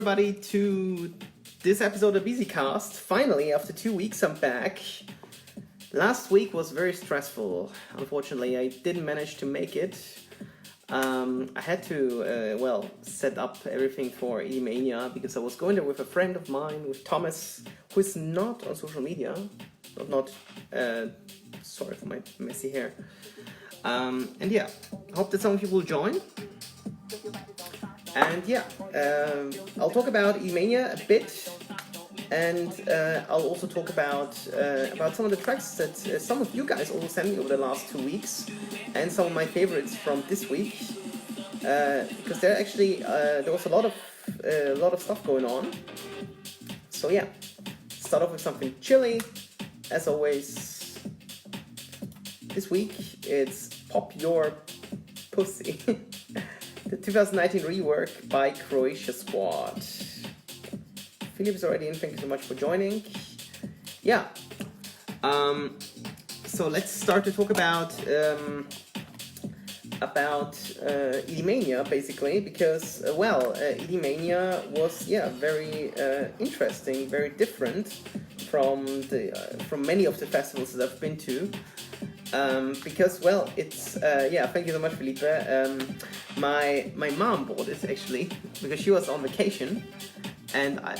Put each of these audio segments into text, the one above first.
Everybody to this episode of Bisicast. Finally, after 2 weeks, I'm back. Last week was very stressful. Unfortunately, I didn't manage to make it. I had to, set up everything for EDMania because I was going there with a friend of mine, with Thomas, who is not on social media. Sorry for my messy hair. I hope that some of you will join. And I'll talk about EDMania a bit, and I'll also talk about some of the tracks that some of you guys also sent me over the last 2 weeks, and some of my favorites from this week, because there was a lot of stuff going on. So start off with something chilly, as always. This week it's Pop Your Pussy. The 2019 rework by Croatia Squad. Philip is already in, thank you so much for joining. So let's start to talk about EDMania, basically, because EDMania was very interesting, very different from many of the festivals that I've been to. It's thank you so much, Felipe. My mom bought it actually because she was on vacation, and I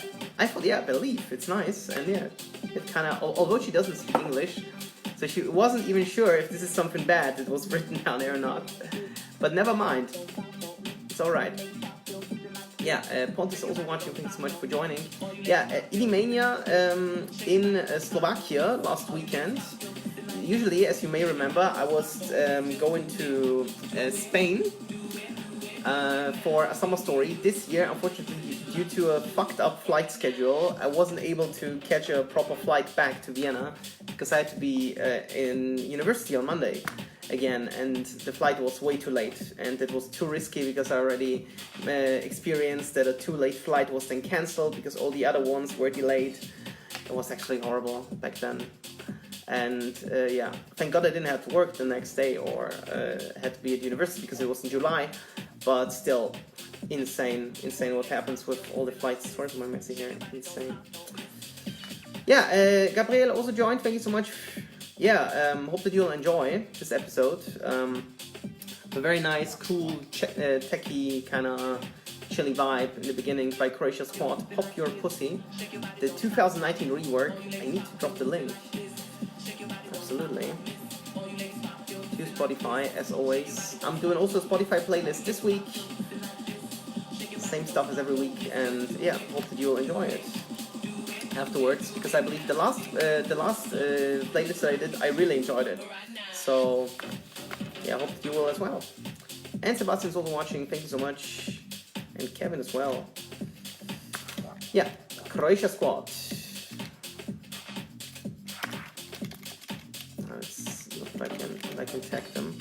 thought, I believe it's nice, and it kind of, although she doesn't speak English, so she wasn't even sure if this is something bad that was written down there or not. But never mind, it's all right. Pontus is also watching. Thanks so much for joining. EDMania in Slovakia last weekend. Usually, as you may remember, I was going to Spain for a summer story. This year, unfortunately, due to a fucked up flight schedule, I wasn't able to catch a proper flight back to Vienna because I had to be in university on Monday again, and the flight was way too late, and it was too risky because I already experienced that a too late flight was then cancelled because all the other ones were delayed. It was actually horrible back then. And thank God I didn't have to work the next day or had to be at university because it was in July. But still, insane what happens with all the flights. Sorry for my messy here, insane. Gabriel also joined, thank you so much. Hope that you'll enjoy this episode. A very nice, cool, techie kind of chilly vibe in the beginning by Croatia Squad. Pop Your Pussy, the 2019 rework. I need to drop the link. Absolutely. To Spotify, as always. I'm doing also a Spotify playlist this week. Same stuff as every week, and hope that you'll enjoy it afterwards, because I believe the last playlist I did, I really enjoyed it. So hope that you will as well. And Sebastian's also watching, thank you so much. And Kevin as well. Croatia Squad. I can tag them.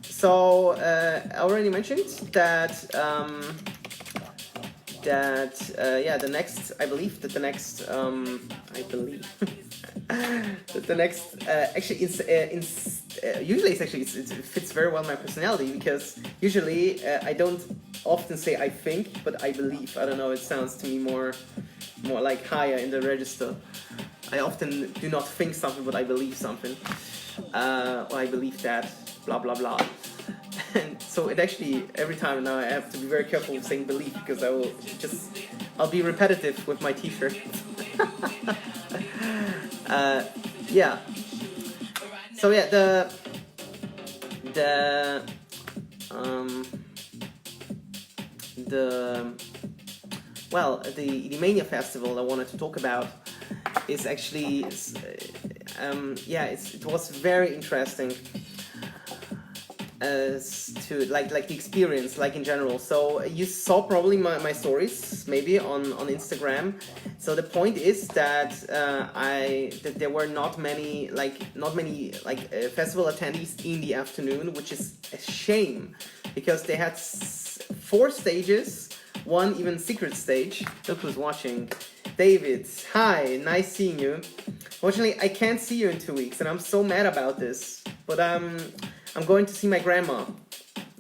So I already mentioned that the next usually it fits very well my personality, because usually I don't often say I think, but I believe. I don't know, it sounds to me more like higher in the register. I often do not think something, but I believe something. Or I believe that, blah, blah, blah. And so it actually, every time now I have to be very careful with saying believe, because I'll be repetitive with my t-shirt. The EDMania festival I wanted to talk about is actually, it was very interesting to like the experience, like in general. So you saw probably my stories maybe on Instagram. So the point is that that there were not many festival attendees in the afternoon, which is a shame, because they had 4 stages, one even secret stage. Look who's watching. David, hi, nice seeing you. Fortunately, I can't see you in 2 weeks, and I'm so mad about this. But I'm going to see my grandma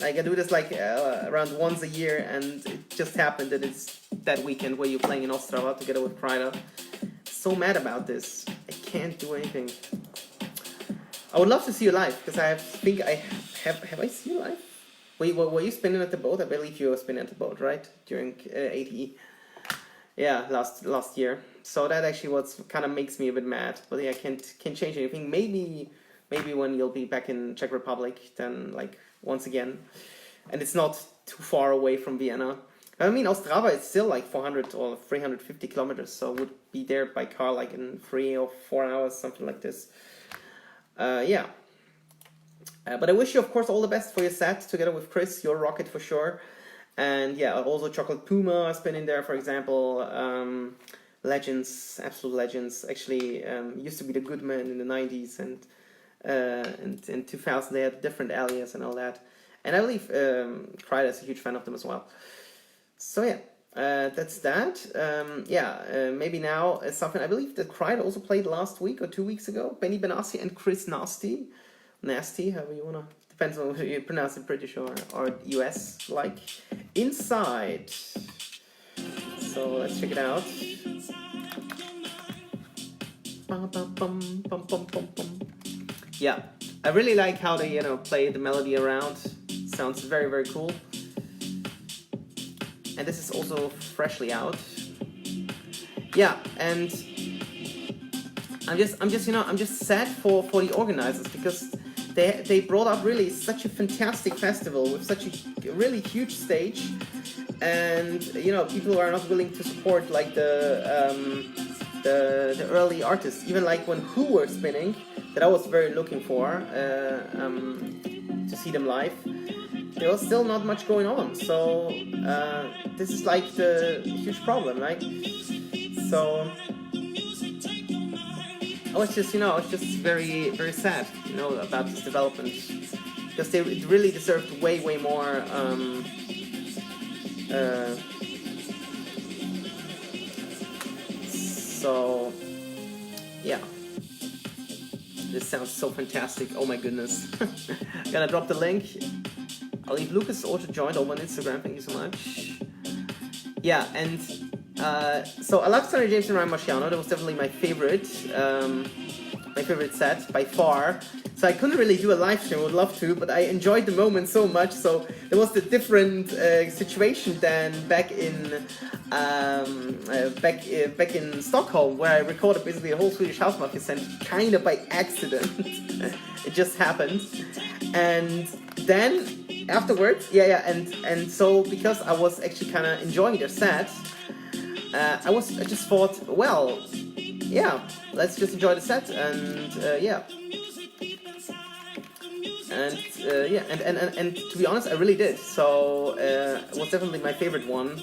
Like I do this like around once a year, and it just happened that it's that weekend where you're playing in Ostrava together with Kreider. So mad about this. I can't do anything. I would love to see you live, because I think I have I seen you live? Were you spinning at the boat? I believe you were spinning at the boat, right? During ATE. Yeah, last year. So that actually kind of makes me a bit mad. But yeah, I can't change anything. Maybe when you'll be back in Czech Republic, then like once again, and it's not too far away from Vienna. I mean, Ostrava is still like 400 or 350 kilometers, so would be there by car like in 3 or 4 hours, something like this. Yeah. But I wish you, of course, all the best for your set together with Chris, your rocket for sure. And yeah, also Chocolate Puma has been in there, for example. Legends, absolute legends. Actually, used to be the good man in the 90s, and in 2000 they had a different alias and all that. And I believe Kreider is a huge fan of them as well. So yeah, that's that. Maybe now something I believe that Kreider also played last week or 2 weeks ago. Benny Benassi and Chris Nasty, however you wanna. Depends on whether you pronounce it British or US, like Inside. So let's check it out. Yeah, I really like how they play the melody around. Sounds very, very cool. And this is also freshly out. Yeah, and I'm just sad for the organizers, because they brought up really such a fantastic festival with such a really huge stage, and people are not willing to support like the early artists. Even like when Who were spinning, that I was very looking for to see them live. There was still not much going on, so this is like the huge problem, right? So I was just very, very sad, about this development, because they really deserved way more. So yeah, this sounds so fantastic. Oh my goodness. I'm gonna drop the link. I'll leave Lucas also joined over on Instagram. Thank you so much. Yeah, and so I love Sonny James and Ryan Marciano. That was definitely my favorite set by far. So I couldn't really do a live stream. I would love to, but I enjoyed the moment so much. So there was the different situation than back in Stockholm, where I recorded basically a whole Swedish House Mafia set kind of by accident. It just happened, and then afterwards, and so because I was actually kind of enjoying their set, I just thought, well, yeah, let's just enjoy the set, and and to be honest, I really did. So it was definitely my favorite one.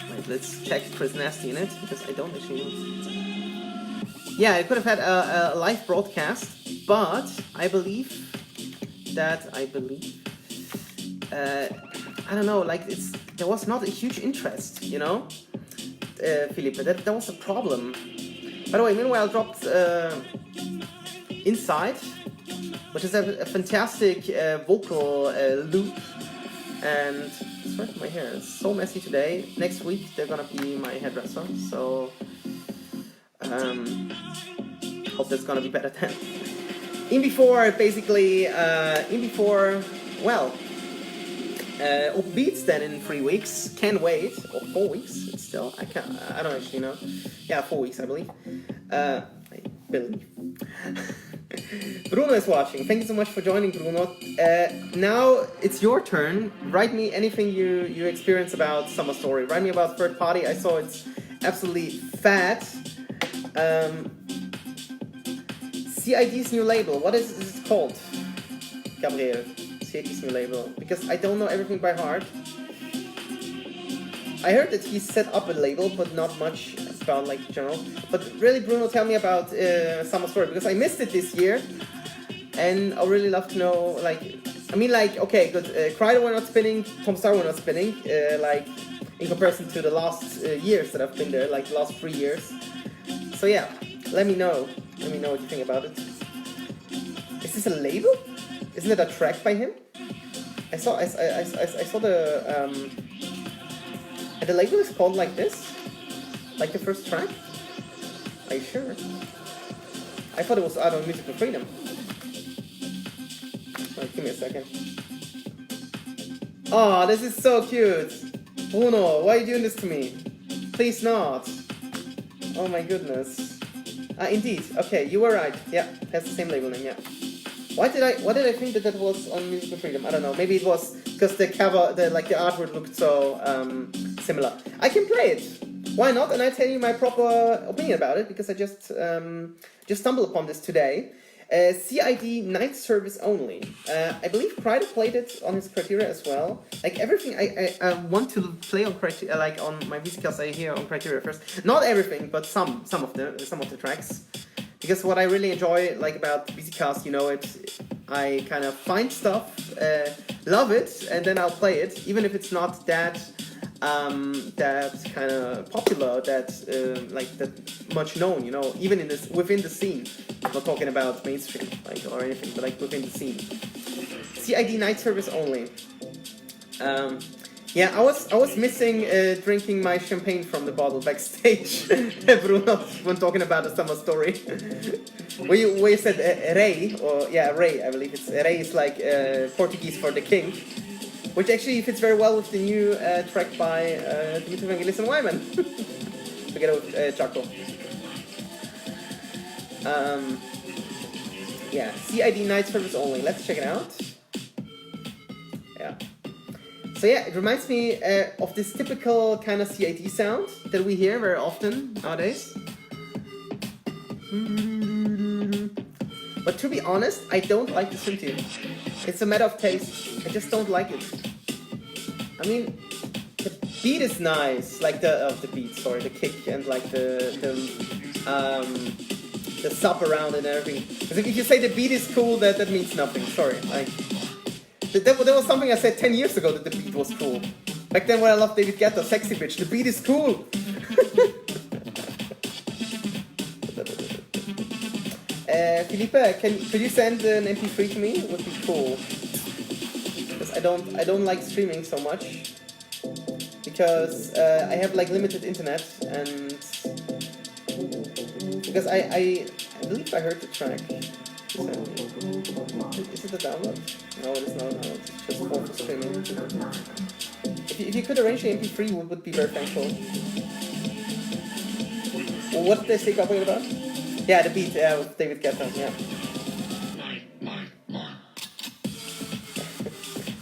Wait, let's check Chris Nasty in it, because I don't actually know. Yeah, I could have had a live broadcast, but I believe I don't know, like there was not a huge interest, Felipe. That was a problem. By the way, meanwhile, I dropped Inside, which is a fantastic vocal loop, and sorry for my hair, it's so messy today. Next week they're gonna be my hairdresser, so hope that's gonna be better then. Open Beats then in 3 weeks. Can't wait. Or 4 weeks. It's still, I don't actually know. Yeah, 4 weeks I believe. I believe. Bruno is watching. Thank you so much for joining, Bruno. Now it's your turn. Write me anything you experience about Summer Story. Write me about Third Party. I saw it's absolutely fat. CID's new label. What is it called? Gabriel. CID's new label. Because I don't know everything by heart. I heard that he set up a label, but not much about like general. But really, Bruno, tell me about Summer Story, because I missed it this year, and I really love to know. Okay, good. Kreider were not spinning, Tom Star were not spinning. In comparison to the last years that I've been there, like the last 3 years. So yeah, let me know. Let me know what you think about it. Is this a label? isn't it a track by him? I saw the label is called like this, like the first track. Are you sure? I thought it was out of Music for Freedom. Wait, give me a second. Oh, this is so cute. Bruno, why are you doing this to me? Please not. Oh my goodness. Indeed. Okay, you were right. Yeah, has the same label name. Yeah. Why did I think that was on Music for Freedom? I don't know. Maybe it was because the cover, the artwork looked so similar. I can play it. Why not? And I tell you my proper opinion about it because I just stumbled upon this today. CID night service only. I believe Crider played it on his Criteria as well. Like everything I want to play on Criteria, like on my Bisicast I hear on Criteria first. Not everything, but some of the tracks. Because what I really enjoy like about Bisicast, you know, I kind of find stuff, love it, and then I'll play it, even if it's not that kind of popular, that much known, you know, even within the scene. I'm not talking about mainstream or anything, but like within the scene. CID night service only. Yeah, I was missing drinking my champagne from the bottle backstage. Bruno, when talking about the summer story, where you said Rei, or yeah, Rei, I believe it's Rei is like Portuguese for the king, which actually fits very well with the new track by Dimitri Vangelis and Wyman, together with Chaco. Yeah, CID night service only. Let's check it out. Yeah. So yeah, it reminds me of this typical kind of CID sound that we hear very often nowadays. But to be honest, I don't like the synth here. It's a matter of taste. I just don't like it. I mean, the beat is nice, like the kick and like the sub around and everything. Because if you say the beat is cool, that means nothing. Sorry, like there was something I said 10 years ago that the beat was cool. Back then when I loved David Guetta, Sexy Bitch, the beat is cool. Felipe, could you send an MP3 to me? It would be cool. Because I don't like streaming so much. Because I have like limited internet and because I believe I heard the track. Is it a download? No, it is not a download. It's just for streaming. If you could arrange the MP3, we would be very thankful. Well, what did they say talking about? Yeah, the beat with David Guetta, yeah.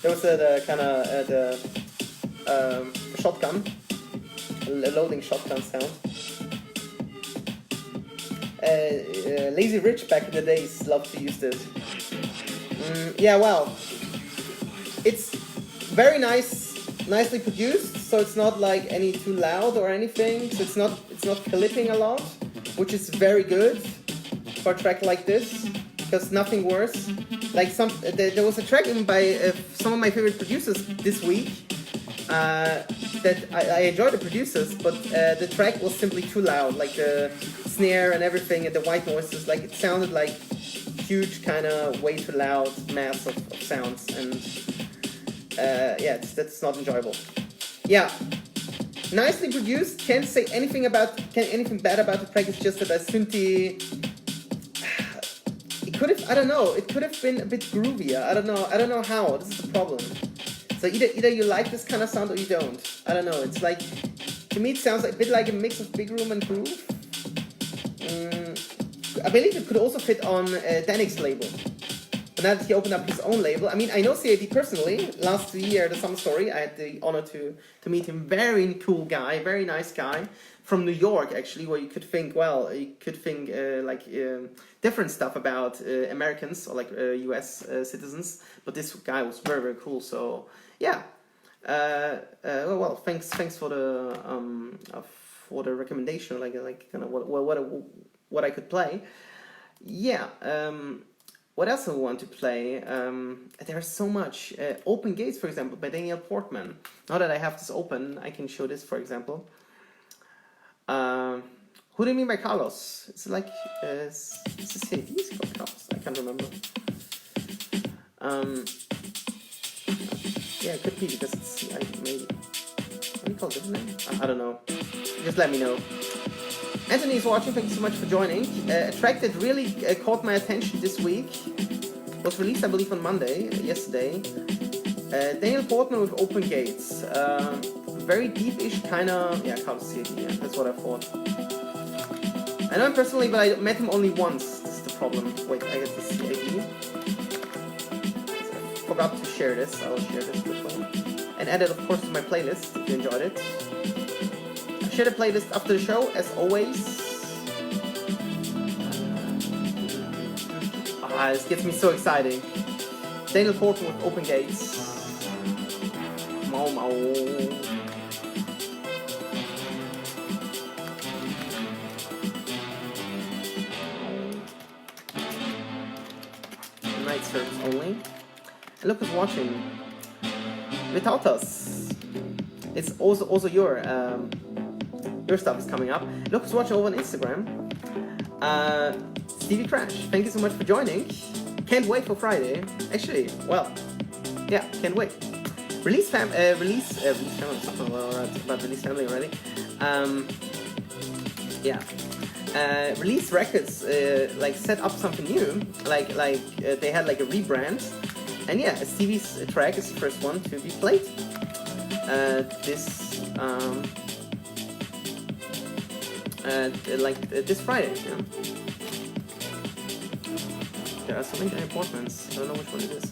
There was the kind of the shotgun, loading shotgun sound. Lazy Rich back in the days loved to use this. Yeah, well, it's very nicely produced, so it's not like any too loud or anything. So it's not clipping a lot, which is very good for a track like this, because nothing worse. Like there was a track even by some of my favorite producers this week that I enjoyed the producers, but the track was simply too loud, like the snare and everything and the white noises, like it sounded like huge kind of way too loud mass of sounds, and yeah, that's not enjoyable. Yeah, nicely produced. Can't say anything bad about the track. It's just that a synthy. It could have, I don't know. It could have been a bit groovier. I don't know how. This is the problem. So either you like this kind of sound or you don't. I don't know. It's like, to me it sounds like a bit like a mix of Big Room and Groove. I believe it could also fit on Danik's label. But now that he opened up his own label, I mean, I know CID personally. Last year, the Summer Story, I had the honor to meet him. Very cool guy, very nice guy. From New York, actually, where you could think, different stuff about Americans or like US citizens. But this guy was very, very cool. So, yeah. Well, thanks for the recommendation, like kind of what I could play. Yeah. What else do I want to play? There's so much. Open Gates, for example, by Daniel Portman. Now that I have this open, I can show this, for example. Who do you mean by Carlos? It's like, is this CID? Is it called Carlos? I can't remember. Yeah, it could be because it's maybe. What do you call it? Name? I don't know. Just let me know. Anthony is watching. Thank you so much for joining. A track that really caught my attention this week was released, I believe, on Monday, yesterday. Daniel Portman with Open Gates. Very deep-ish kind of. Yeah, I can't see it. Yeah, that's what I thought. I know him personally, but I met him only once. This is the problem. Wait, I get the CID. I forgot to share this. I will share this quickly. And add it, of course, to my playlist if you enjoyed it. I'll share the playlist after the show, as always. This gets me so excited. Daniel Portman with Open Gates. Mau mau. Night service only. And look who's watching. Without us. It's also your stuff is coming up. Look who's watching over on Instagram. Stevie Crash, thank you so much for joining. Can't wait for Friday. Actually, well, yeah, can't wait. Release family. I'm talking about Release Family already. Yeah. Release Records like set up something new. Like they had like a rebrand. And yeah, Stevie's track is the first one to be played. This Friday. Yeah. There are so many appointments. I don't know which one it is.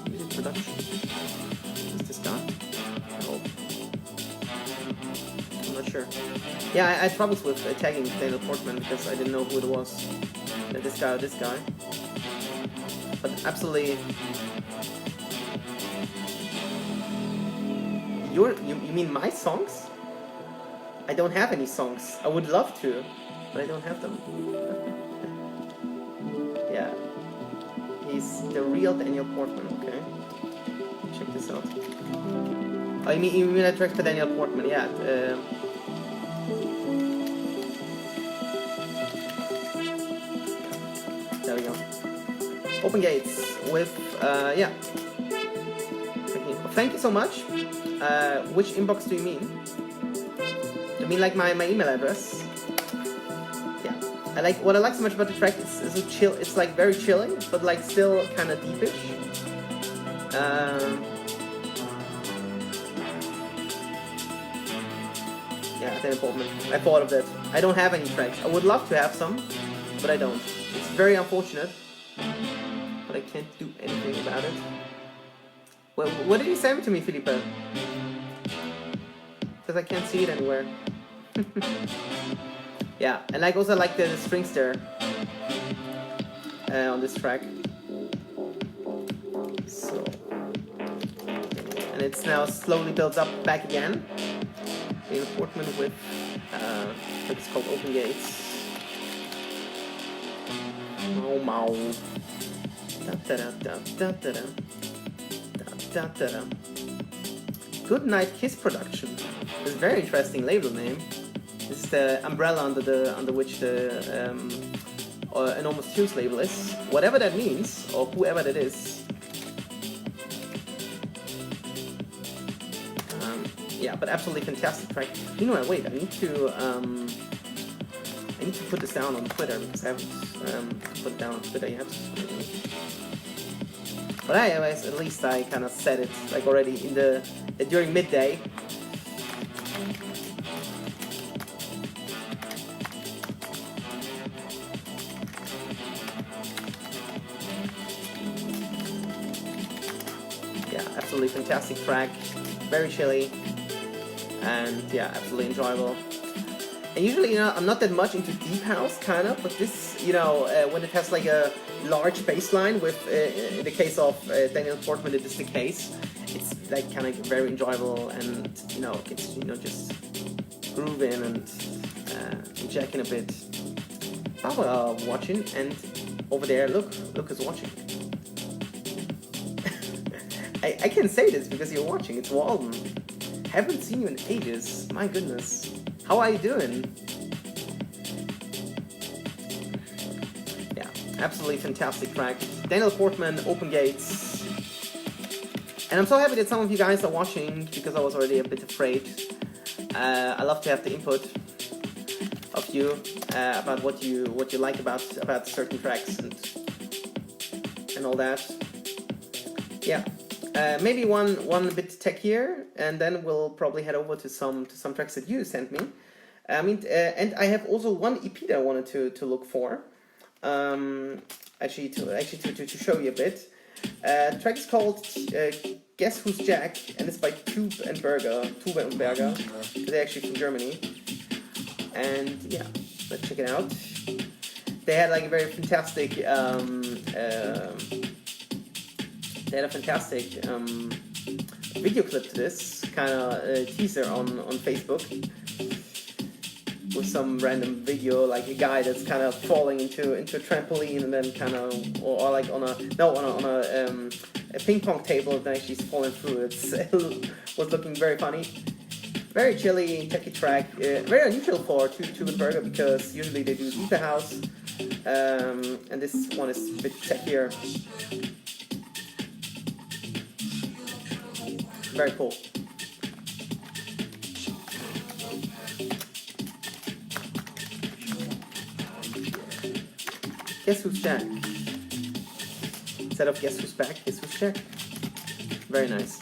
Music production. Is this guy? Oh. I'm not sure. Yeah, I had troubles with tagging Daniel Portman because I didn't know who it was. This guy or this guy. But absolutely. You mean my songs? I don't have any songs. I would love to, but I don't have them. Yeah. He's the real Daniel Portman, okay. Check this out. Oh, you mean a track for Daniel Portman, yeah. There we go. Open Gates with, yeah. Thank you so much. Which inbox do you mean? I mean like my email address. Yeah. What I like so much about the track is a chill. It's like very chilling, but like still kind of deepish. Yeah, Daniel Portman. I thought of that. I don't have any tracks. I would love to have some, but I don't. It's very unfortunate, but I can't do anything about it. Well, what did you send to me, Felipe? Because I can't see it anywhere. Yeah, and also like the strings there on this track. So, and it's now slowly builds up back again. Daniel Portman with it's called Open Gates. Mau mau. Da da da da da da. Da, da, da. Good Night Kiss Production. It's a very interesting label name. This is the umbrella under which the Enormous Tunes label is. Whatever that means, or whoever that is. Yeah, but absolutely fantastic track. You know what? Wait, I need to put this down on Twitter because I haven't put it down on Twitter yet. But anyways, at least I kind of said it like already during midday. Yeah, absolutely fantastic track, very chilly, and yeah, absolutely enjoyable. And usually, I'm not that much into deep house, kind of, but this, when it has like a large bass line, with, in the case of Daniel Portman, it is the case. It's like kind of very enjoyable, and it's just grooving and jacking a bit. Barbara watching, and over there, look who's watching. I can say this because you're watching. It's Walden. Haven't seen you in ages. My goodness. How are you doing? Yeah, Absolutely fantastic track. Daniel Portman, Open Gates. And I'm so happy that some of you guys are watching, because I was already a bit afraid. I love to have the input of you about what you like about certain tracks and all that. Yeah, maybe one bit techier, and then we'll probably head over to some tracks that you sent me. I mean, and I have also one EP that I wanted to look for. Actually to show you a bit. The track is called Guess Who's Jack, and it's by Tube and Berger. They're actually from Germany. And yeah, let's check it out. They had like a very fantastic video clip to this, kind of teaser on Facebook, with some random video, like a guy that's kind of falling into a trampoline, and then kind of or like on a ping pong table, and then actually falling through. It was looking very funny, very chilly, techie track, very unusual for Tube and Berger, because usually they do deeper house, and this one is a bit techier. Very cool. Guess Who's Jack? Instead of Guess Who's Back, Guess Who's Jack? Very nice.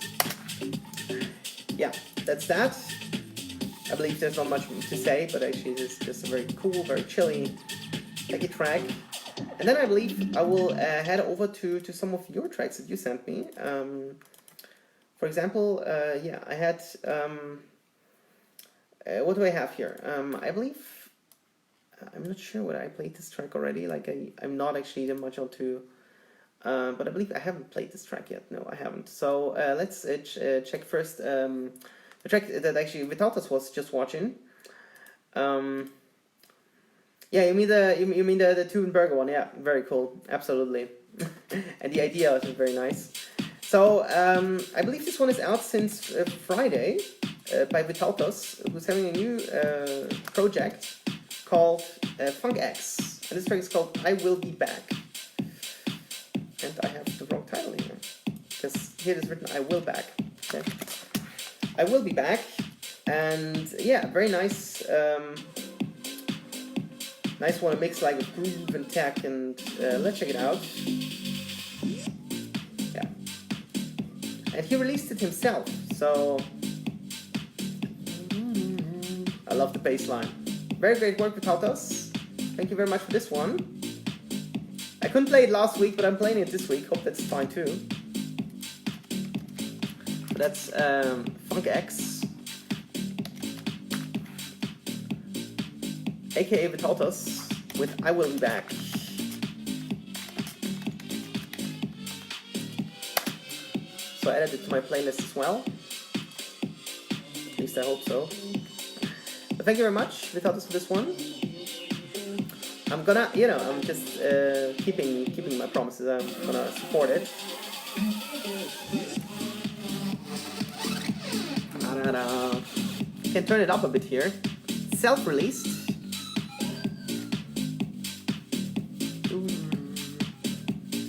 Yeah, that's that. I believe there's not much to say, but actually it's just a very cool, very chilly, techie track. And then I believe I will head over to some of your tracks that you sent me. For example, yeah, I had... what do I have here? I believe... I'm not sure whether I played this track already. Like I'm not actually that much onto, but I believe I haven't played this track yet. No, I haven't. So let's check first the track that actually Vitautas was just watching. Yeah, you mean the Tube and Berger one? Yeah, very cool. Absolutely, and the idea was very nice. So I believe this one is out since Friday by Vitautas, who's having a new project called Funk X, and this track is called I Will Be Back. And I have the wrong title here, because here it is written I Will Back. Okay. I Will Be Back, and yeah, very nice. Nice one to mix like with groove and tech, and let's check it out. Yeah, and he released it himself, so I love the bass line. Very great work with Vitautas. Thank you very much for this one. I couldn't play it last week, but I'm playing it this week. Hope that's fine too. But that's Funk X, aka Vitautas, with I Will Be Back. So I added it to my playlist as well. At least I hope so. But thank you very much, Vitautas, for this one. I'm gonna, I'm just keeping my promises. I'm gonna support it. Can turn it up a bit here. Self-released.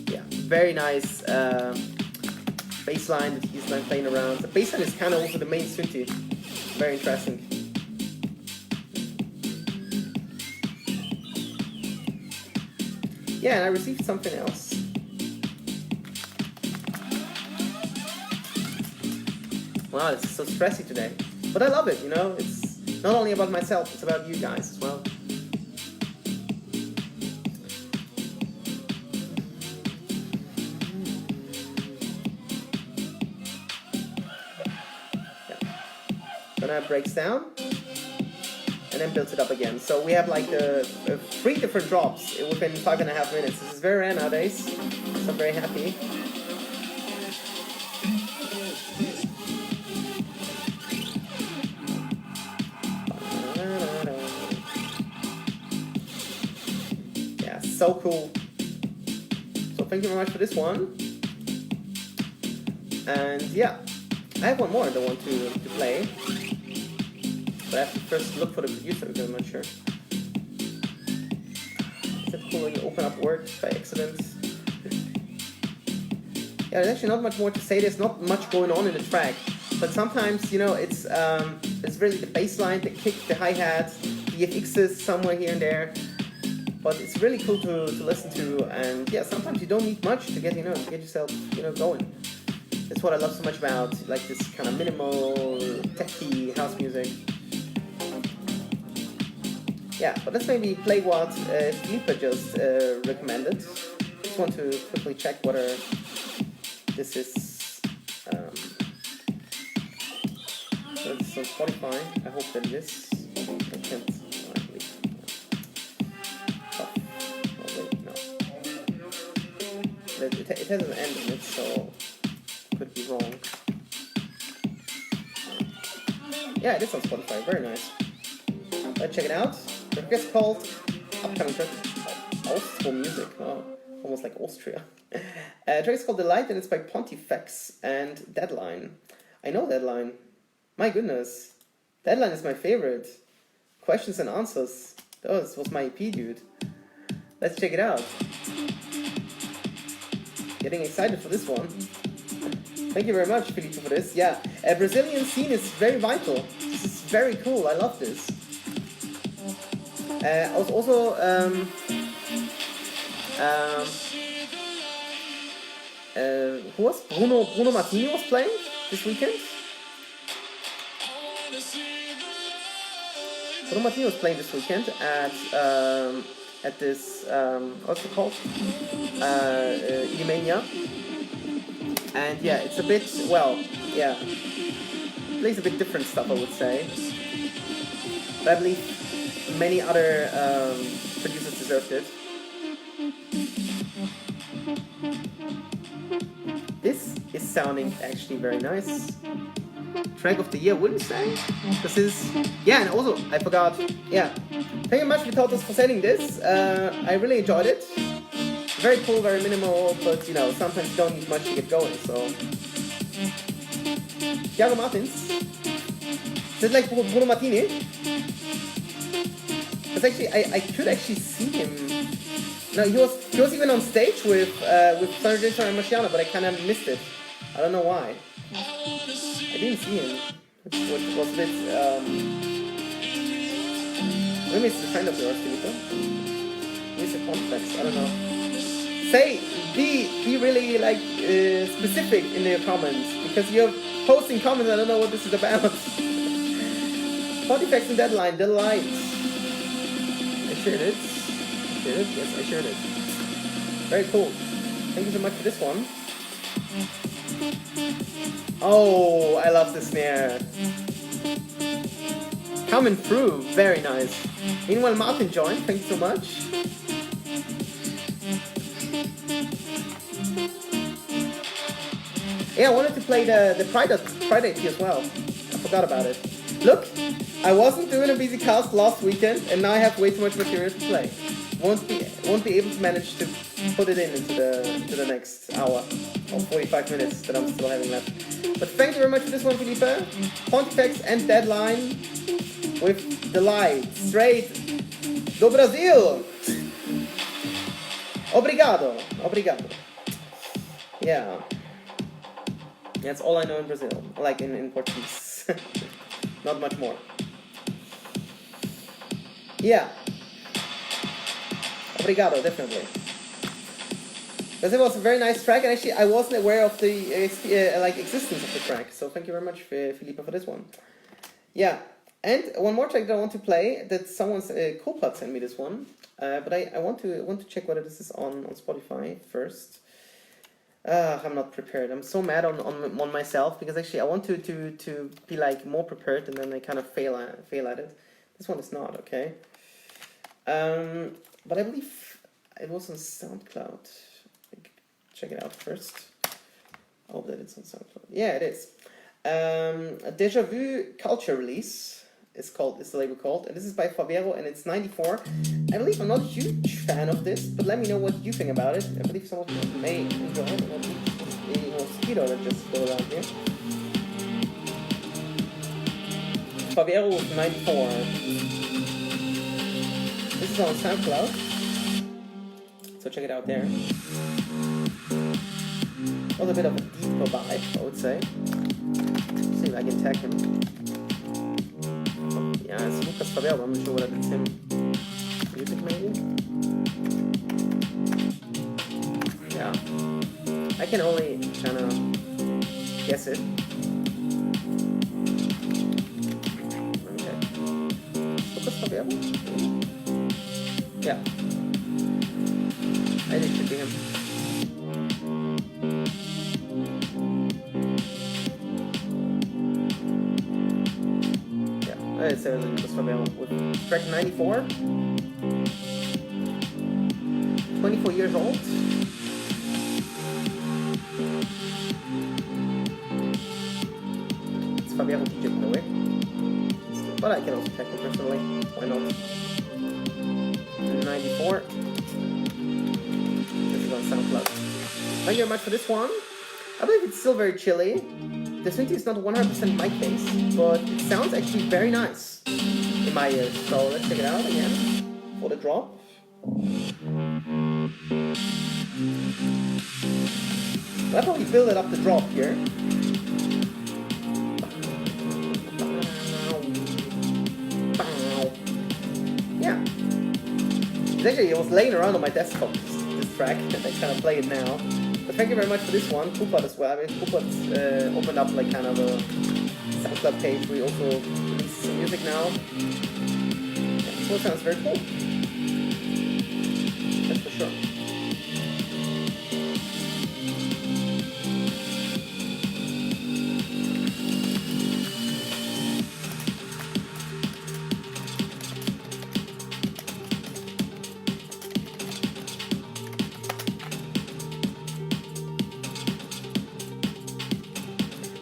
Yeah, very nice bass line that he's like playing around. The bass line is kind of also the main synth. Very interesting. Yeah, and I received something else. Wow, this is so stressy today. But I love it, It's not only about myself, it's about you guys as well. Yeah. So now it breaks down. And then builds it up again. So we have like 3 different drops within 5.5 minutes. This is very rare nowadays, so I'm very happy. Yeah, so cool. So thank you very much for this one. And yeah, I have one more that I want to play. But I have to first look for the producer because I'm not sure. It's cool when you open up Word by accident. Yeah, there's actually not much more to say. There's not much going on in the track, but sometimes, you know, it's really the bass line, the kick, the hi-hats, the FXs somewhere here and there. But it's really cool to listen to, and yeah, sometimes you don't need much to get yourself, going. That's what I love so much about like this kind of minimal, techy house music. Yeah, but let's maybe play what Felipe just recommended. Just want to quickly check whether this is so this is on Spotify. I hope that it is. I can't actually. Oh wait, no. It has an end in it, so could be wrong. Yeah, it is on Spotify. Very nice. Let's check it out. The track is called upcoming track. Austro music. Oh, almost like Austria. The track is called The Light, and it's by Pontifex and Deadline. I know Deadline. My goodness. Deadline is my favorite. Questions and answers. Oh, this was my EP, dude. Let's check it out. Getting excited for this one. Thank you very much, Felipe, for this. Yeah, Brazilian scene is very vital. This is very cool. I love this. I was also who was Bruno Martini was playing this weekend. Bruno Martini was playing this weekend at this what's it called? EDMania. And yeah, it's a bit, well, yeah, plays a bit different stuff, I would say. But I believe many other producers deserved it. This is sounding actually very nice. Track of the year, wouldn't say. This is, yeah, and also, I forgot, yeah. Thank you much, Vitotos, for sending this. I really enjoyed it. Very cool, very minimal, but sometimes you don't need much to get going, so. Thiago Martins. Is it like Bruno Martini? Because actually, I could actually see him. No, he was even on stage with Sandro Jason and Marciano, but I kind of missed it. I don't know why. I didn't see him, which was a bit. Maybe it's a friend of yours, Felipe. Maybe it's a context, I don't know. Be really like specific in your comments, because you're posting comments. I don't know what this is about. Pontifex and Deadline, The Light. I shared it. Yes, I shared it. Very cool. Thank you so much for this one. Oh, I love the snare. Coming through, very nice. Meanwhile, Martin joined. Thank you so much. Yeah, I wanted to play the Pride EP as well. I forgot about it. Look, I wasn't doing a Bisicast last weekend, and now I have way too much material to play. Won't be able to manage to put it into the next hour or 45 minutes that I'm still having left. But thank you very much for this one, Felipe. Pontifex and Deadline with The Light, straight do Brasil. Obrigado. Yeah. That's all I know in Brazil, like in Portuguese. Not much more. Yeah. Obrigado, definitely. Because it was a very nice track, and actually I wasn't aware of the existence of the track. So thank you very much, Felipe, for this one. Yeah. And one more track that I want to play, that someone's Coolpad sent me this one. But I want to check whether this is on Spotify first. I'm not prepared. I'm so mad on myself, because actually I want to be like more prepared, and then I kind of fail at it. This one is not, okay. But I believe it was on SoundCloud. Check it out first. I hope that it's on SoundCloud. Yeah, it is. Deja Vu Culture Release is the label called, and this is by Favero, and it's 94. I believe I'm not a huge fan of this, but let me know what you think about it. I believe some of you may enjoy it. A mosquito that just flew around here. Favero with 94. This is on SoundCloud. So check it out there. Was a bit of a deeper vibe, I would say. See if I can tag him. Oh, yeah, it's Lucas Favel. I'm not sure whether it's him. Music maybe? Yeah. I can only kind of guess it. Okay. Lucas Favel? Yeah. I think it should be him. It's Lucas Favel with track 94. 24 years old. It's Favel DJ, by the way. But I can also check it personally. Why not? 94. This is on Soundcloud. Thank you very much for this one. I believe it's still very chilly. The synth is not 100% my case, but it sounds actually very nice in my ears. So let's check it out again for the drop. I'll probably build it up the drop here. Yeah. Actually, it was laying around on my desktop, this track, and I kind of play it now. But thank you very much for this one, Pupat as well. I mean, Pupat opened up like kind of a Soundcloud page where we also release some music now. Yeah, so it sounds very cool. That's for sure.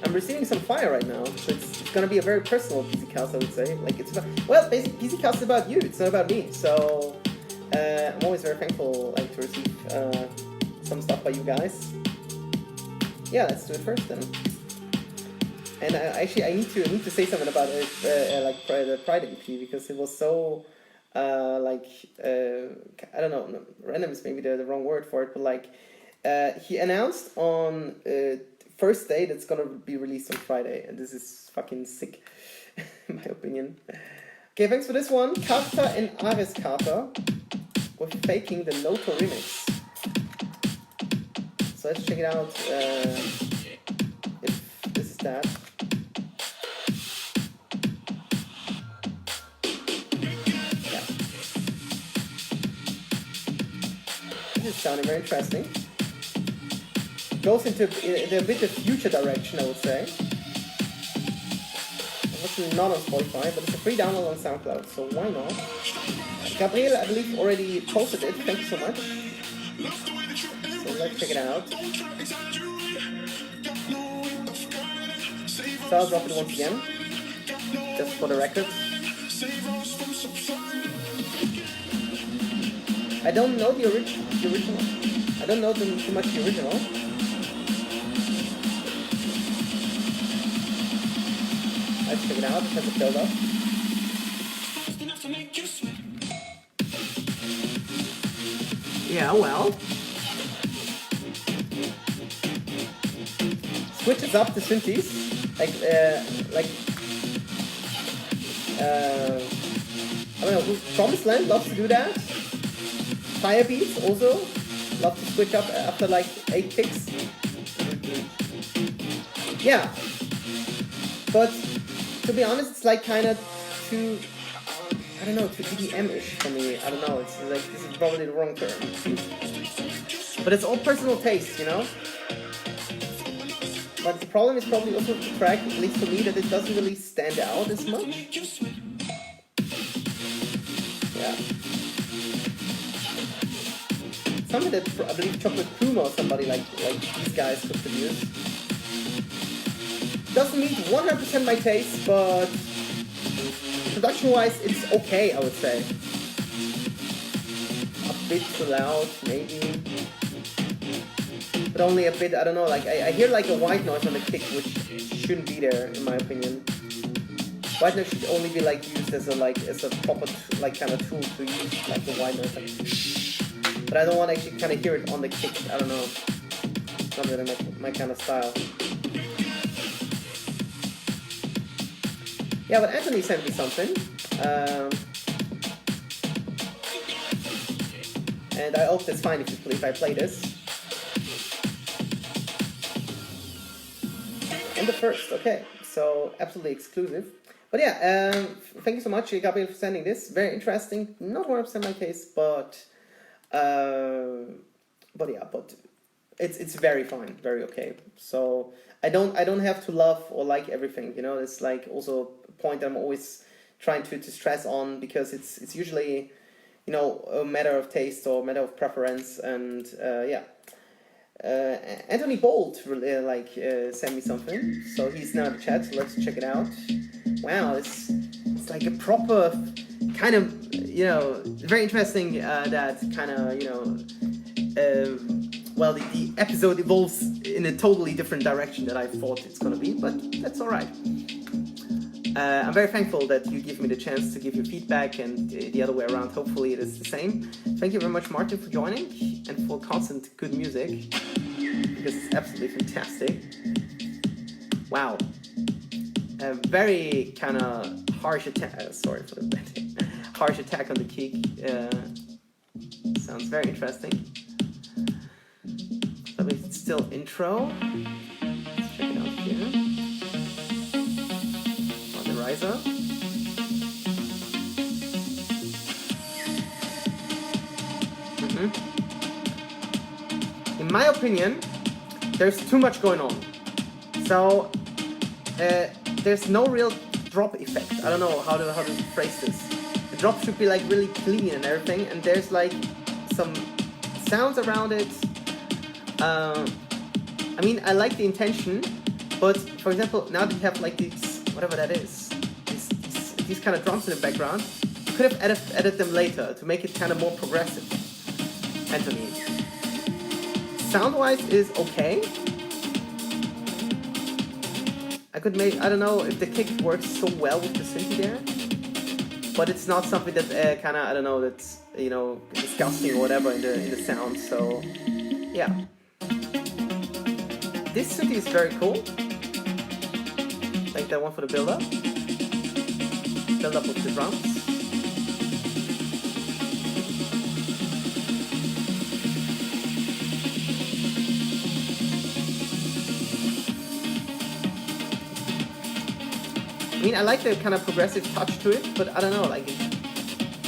I'm receiving some fire right now, so it's gonna be a very personal Bisicast, I would say. Like it's about, well, basically Bisicast is about you. It's not about me. So I'm always very thankful, like, to receive some stuff by you guys. Yeah, let's do it first then. And actually, I need to say something about it, like the Pride EP, because it was so like I don't know, random is maybe the wrong word for it, but like he announced on first day that's gonna be released on Friday, and this is fucking sick, in my opinion. Okay, thanks for this one, Carter and Ares Carter with Faking the Noto remix. So let's check it out. If this is that. Yeah. This is sounding very interesting. Goes into a bit of future direction, I would say. Obviously not on Spotify, but it's a free download on SoundCloud, so why not? Gabriel, I believe, already posted it. Thank you so much. So let's check it out. So I'll drop it once again, just for the record. I don't know the original. I don't know too much the original. Let's check it out. It has a build up. Yeah, well. Switches up the synthes. I don't know, who Promised Land loves to do that. Firebeats also love to switch up after like 8 picks. Yeah. But to be honest, it's like kind of too, I don't know, too EDM-ish for me. I don't know, it's like, this is probably the wrong term. But it's all personal taste, you know? But the problem is probably also the track, at least for me, that it doesn't really stand out as much. Yeah. Something that I believe Chocolate Puma or somebody like these guys could produce. Doesn't meet 100% my taste, but production-wise, it's okay, I would say. A bit too loud, maybe. But only a bit, I don't know, like, I hear like a white noise on the kick, which shouldn't be there, in my opinion. White noise should only be like used as a proper, like, kind of tool to use, like the white noise. Like, but I don't want to actually kind of hear it on the kick. I don't know. It's not really my kind of style. Yeah, but Anthony sent me something. And I hope that's fine if I play this. And the first, okay. So, absolutely exclusive. But yeah, thank you so much, Gabriel, for sending this. Very interesting. Not 100% my case, but yeah, but it's very fine, very okay. So I don't have to love or like everything, you know. It's like also a point that I'm always trying to stress on, because it's usually, you know, a matter of taste or matter of preference. And yeah, Anthony Bolt sent me something, so he's now in the chat. So let's check it out. Wow, it's like a proper kind of, you know, very interesting that kind of, you know, well, the episode evolves in a totally different direction that I thought it's gonna be, but that's all right. I'm very thankful that you give me the chance to give you feedback, and the other way around, hopefully it is the same. Thank you very much, Martin, for joining and for constant good music, because it's absolutely fantastic. Wow. A very kind of harsh attack, sorry for the bad harsh attack on the kick. Sounds very interesting. But it's still intro. Let's check it out here. On the riser. In my opinion, there's too much going on. So there's no real drop effect. I don't know how to phrase this. The drop should be like really clean and everything, and there's like some sounds around it. I mean, I like the intention, but for example, now that you have like these, whatever that is, these kind of drums in the background, you could have added them later to make it kind of more progressive. Anthony, sound-wise is okay. I could make, I don't know if the kick works so well with the synth there, but it's not something that kind of, I don't know, that's, you know, disgusting or whatever in the sound. So yeah, this synth is very cool. Like that one for the build up of the drums. I mean, I like the kind of progressive touch to it, but I don't know, like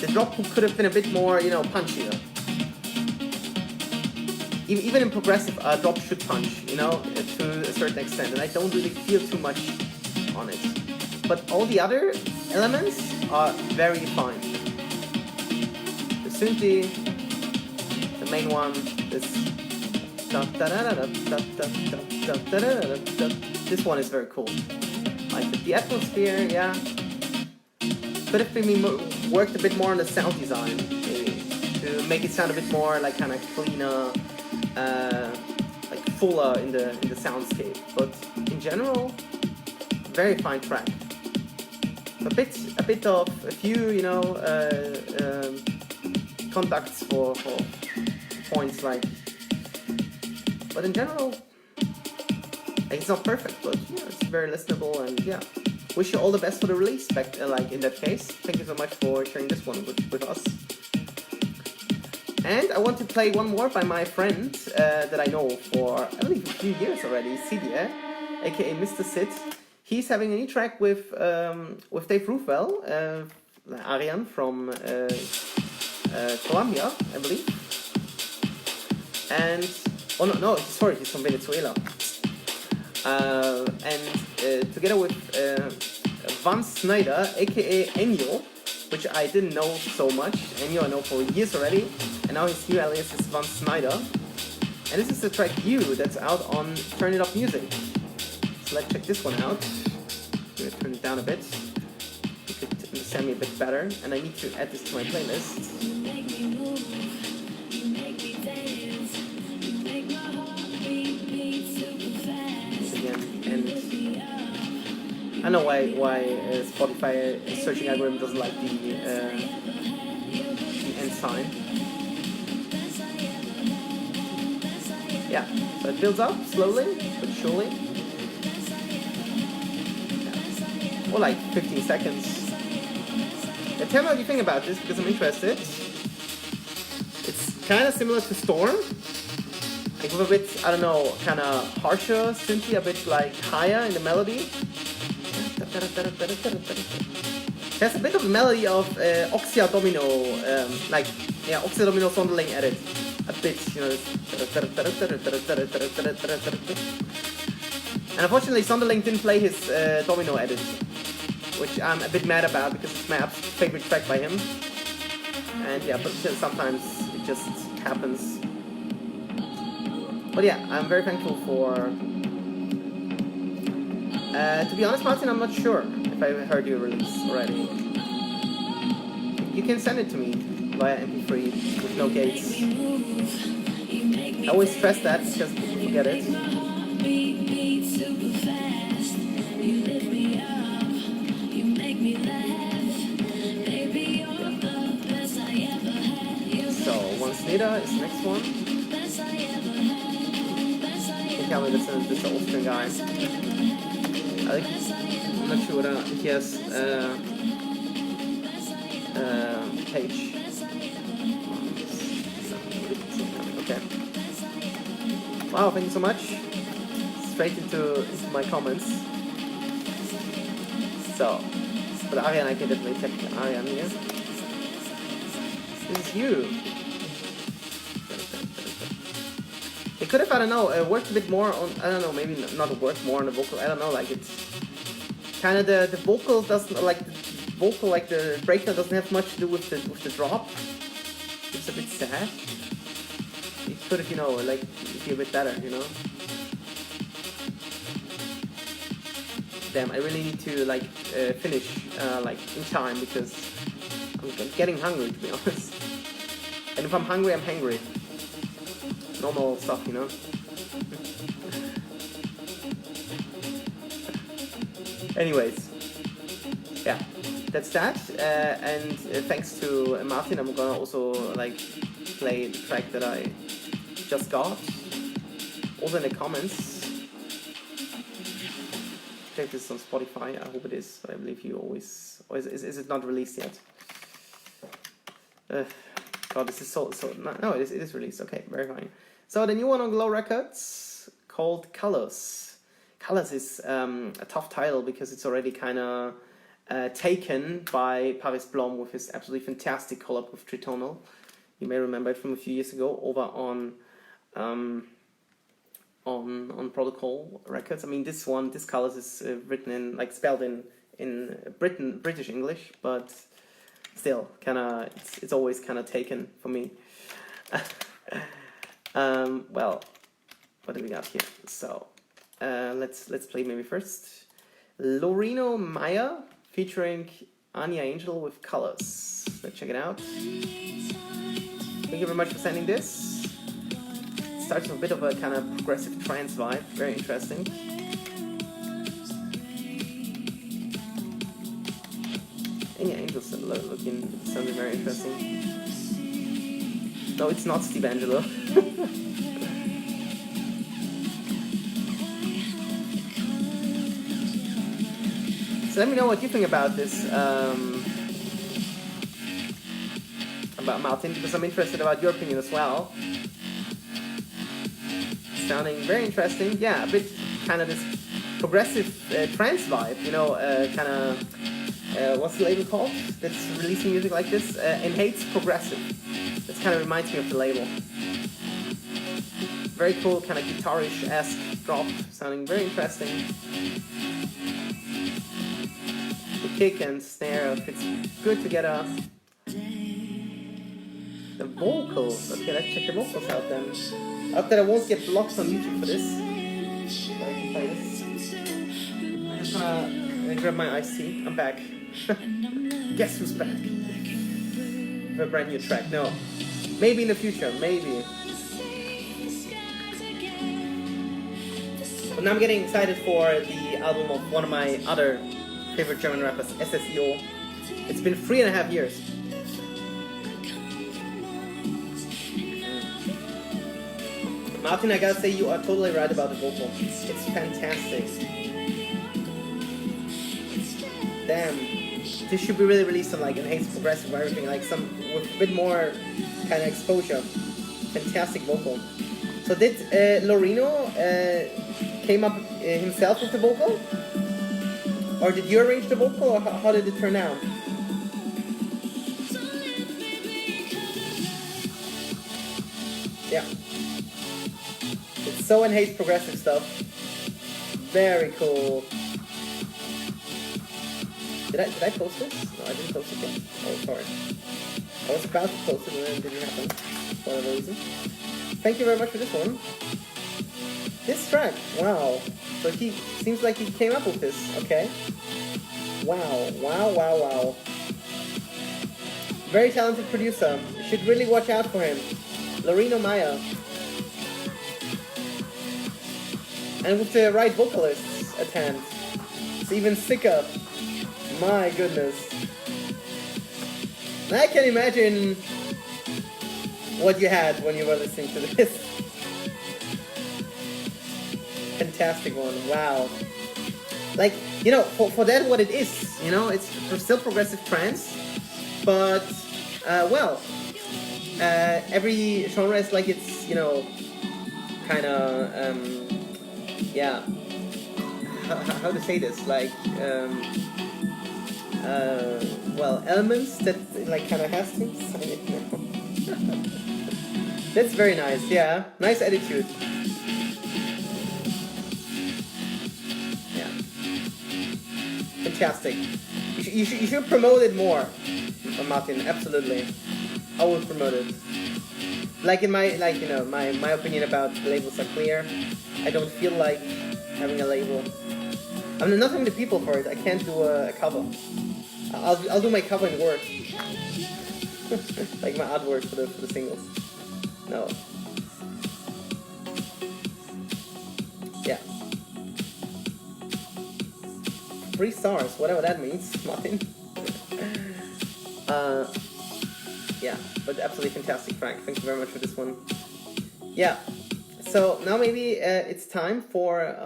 the drop could have been a bit more, you know, punchier. Even in progressive, drop should punch, you know, to a certain extent, and I don't really feel too much on it. But all the other elements are very fine. The synthy, the main one, this one is very cool. Like the atmosphere, yeah, could have been worked a bit more on the sound design, maybe, to make it sound a bit more like kind of cleaner, like fuller in the soundscape. But in general, very fine track. A few, you know, conducts for points, like. But in general, it's not perfect, but yeah, it's very listenable, and yeah. Wish you all the best for the release, like in that case. Thank you so much for sharing this one with us. And I want to play one more by my friend that I know for, I believe, a few years already, Sidia, aka Mr. Sid. He's having a new track with Dave Roofwell, Arian from Colombia, I believe. And, oh no, sorry, he's from Venezuela. And together with Van Snyder, aka Enyo, which I didn't know so much. Enyo I know for years already, and now his new alias is Van Snyder. And this is the track You that's out on Turn It Up Music. So let's check this one out. I'm gonna turn it down a bit. You could understand me a bit better, and I need to add this to my playlist. I don't know why Spotify searching algorithm doesn't like the end sign. yeah, so it builds up slowly but surely. Yeah. Or like 15 seconds. Yeah, tell me what you think about this because I'm interested. It's kind of similar to Storm. Like with a bit, I don't know, kind of harsher, synthy, a bit like higher in the melody. It has a bit of the melody of Oxia Domino, like, yeah, Oxia Domino Sonderling edit. A bit, you know. And unfortunately, Sonderling didn't play his Domino edit, which I'm a bit mad about because it's my absolute favorite track by him. And yeah, but sometimes it just happens. But yeah, I'm very thankful for... to be honest, Martin, I'm not sure if I heard your release already. You can send it to me via MP3 with no gates. I always stress that because people forget it. So, One Snida is the next one. You can tell me this is Austrian guy. I'm not sure whether he has page. Okay. Wow, thank you so much. Straight into my comments. So, for the Arian, I can definitely check the Arian here. This is you. They could have, I don't know, worked a bit more on, I don't know, maybe not worked more on the vocal, I don't know, like it's kind of the vocal doesn't, like the vocal, like the breakdown doesn't have much to do with the drop. It's a bit sad. It could have, you know, like, be a bit better, you know. Damn, I really need to, like, finish, like, in time because I'm getting hungry, to be honest. And if I'm hungry, I'm hangry. Normal stuff, you know. Anyways, yeah, that's that. And thanks to Martin, I'm gonna also like play the track that I just got. Also in the comments. Check this on Spotify. I hope it is, but I believe you always. Or is it not released yet? God, this is so. No, it is released. Okay, very fine. So the new one on Glow Records called Colors. Colors is a tough title because it's already kind of taken by Paris Blom with his absolutely fantastic collab with Tritonal. You may remember it from a few years ago over on Protocol Records. I mean, this Colors is written in, like, spelled in British English, but still, kind of, it's always kind of taken for me. Well, what do we got here? So, let's play maybe first. Lorino Maya featuring Anya Angel with Colors. Let's check it out. Thank you very much for sending this. It starts with a bit of a kind of progressive trance vibe. Very interesting. Anya Angel's looking something very interesting. No, it's not Steve Angelo. So let me know what you think about this, about Martin, because I'm interested about your opinion as well. Sounding very interesting. Yeah, a bit kind of this progressive trance vibe, you know, kind of, what's the label called that's releasing music like this? Hate's Progressive. This kind of reminds me of the label. Very cool, kind of guitarish-esque drop, sounding very interesting. The kick and snare fits good together. The vocals, okay, let's check the vocals out then. I hope that I won't get blocked on YouTube for this. So I can play this. I'm just gonna grab my iced tea. I'm back. Guess who's back? With a brand new track. No. Maybe in the future, maybe. But now I'm getting excited for the album of one of my other favorite German rappers, SSEO. It's been 3.5 years. Martin, I gotta say you are totally right about the vocal. It's fantastic. Damn. This should be really released on like Enhanced Progressive or everything, like some with a bit more kind of exposure. Fantastic vocal. So did Lorino came up himself with the vocal? Or did you arrange the vocal, or how did it turn out? Yeah. It's so Enhanced Progressive stuff. Very cool. Did I post this? No, I didn't post it yet. Oh, sorry. I was about to post it and then it didn't happen for whatever reason. Thank you very much for this one. This track, wow. So he seems like he came up with this. Okay. Wow, wow, wow, wow. Very talented producer. You should really watch out for him. Lorino Maya. And with the right vocalists at hand, it's even sicker. My goodness. I can imagine what you had when you were listening to this. Fantastic one, wow. Like, you know, for that what it is, you know, it's still progressive trance, but, well, every genre is like it's, you know, kind of, yeah, how to say this, like, well, elements that like kind of has to. That's very nice. Yeah, nice attitude. Yeah, fantastic. You should promote it more, Martin. Absolutely, I will promote it. Like in my my opinion about labels are clear. I don't feel like having a label. I'm not having the people for it. I can't do a cover. I'll do my cover in Word. Like my artwork for the singles. No. Yeah. 3 stars, whatever that means, Martin. Yeah, but absolutely fantastic track. Thank you very much for this one. Yeah. So now maybe it's time for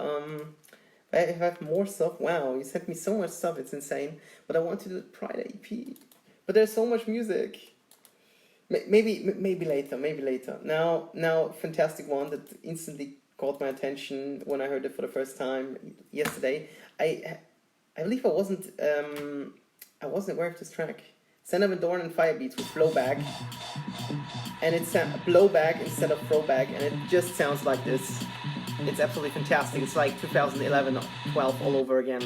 I have more stuff. Wow, you sent me so much stuff. It's insane. But I want to do the Pride EP. But there's so much music. Maybe later. Maybe later. Now, fantastic one that instantly caught my attention when I heard it for the first time yesterday. I believe I wasn't aware of this track. Send Up and Dorn and Firebeats with Flowback, and it's blowback instead of throwback, and it just sounds like this. It's absolutely fantastic. It's like 2011, 12 all over again.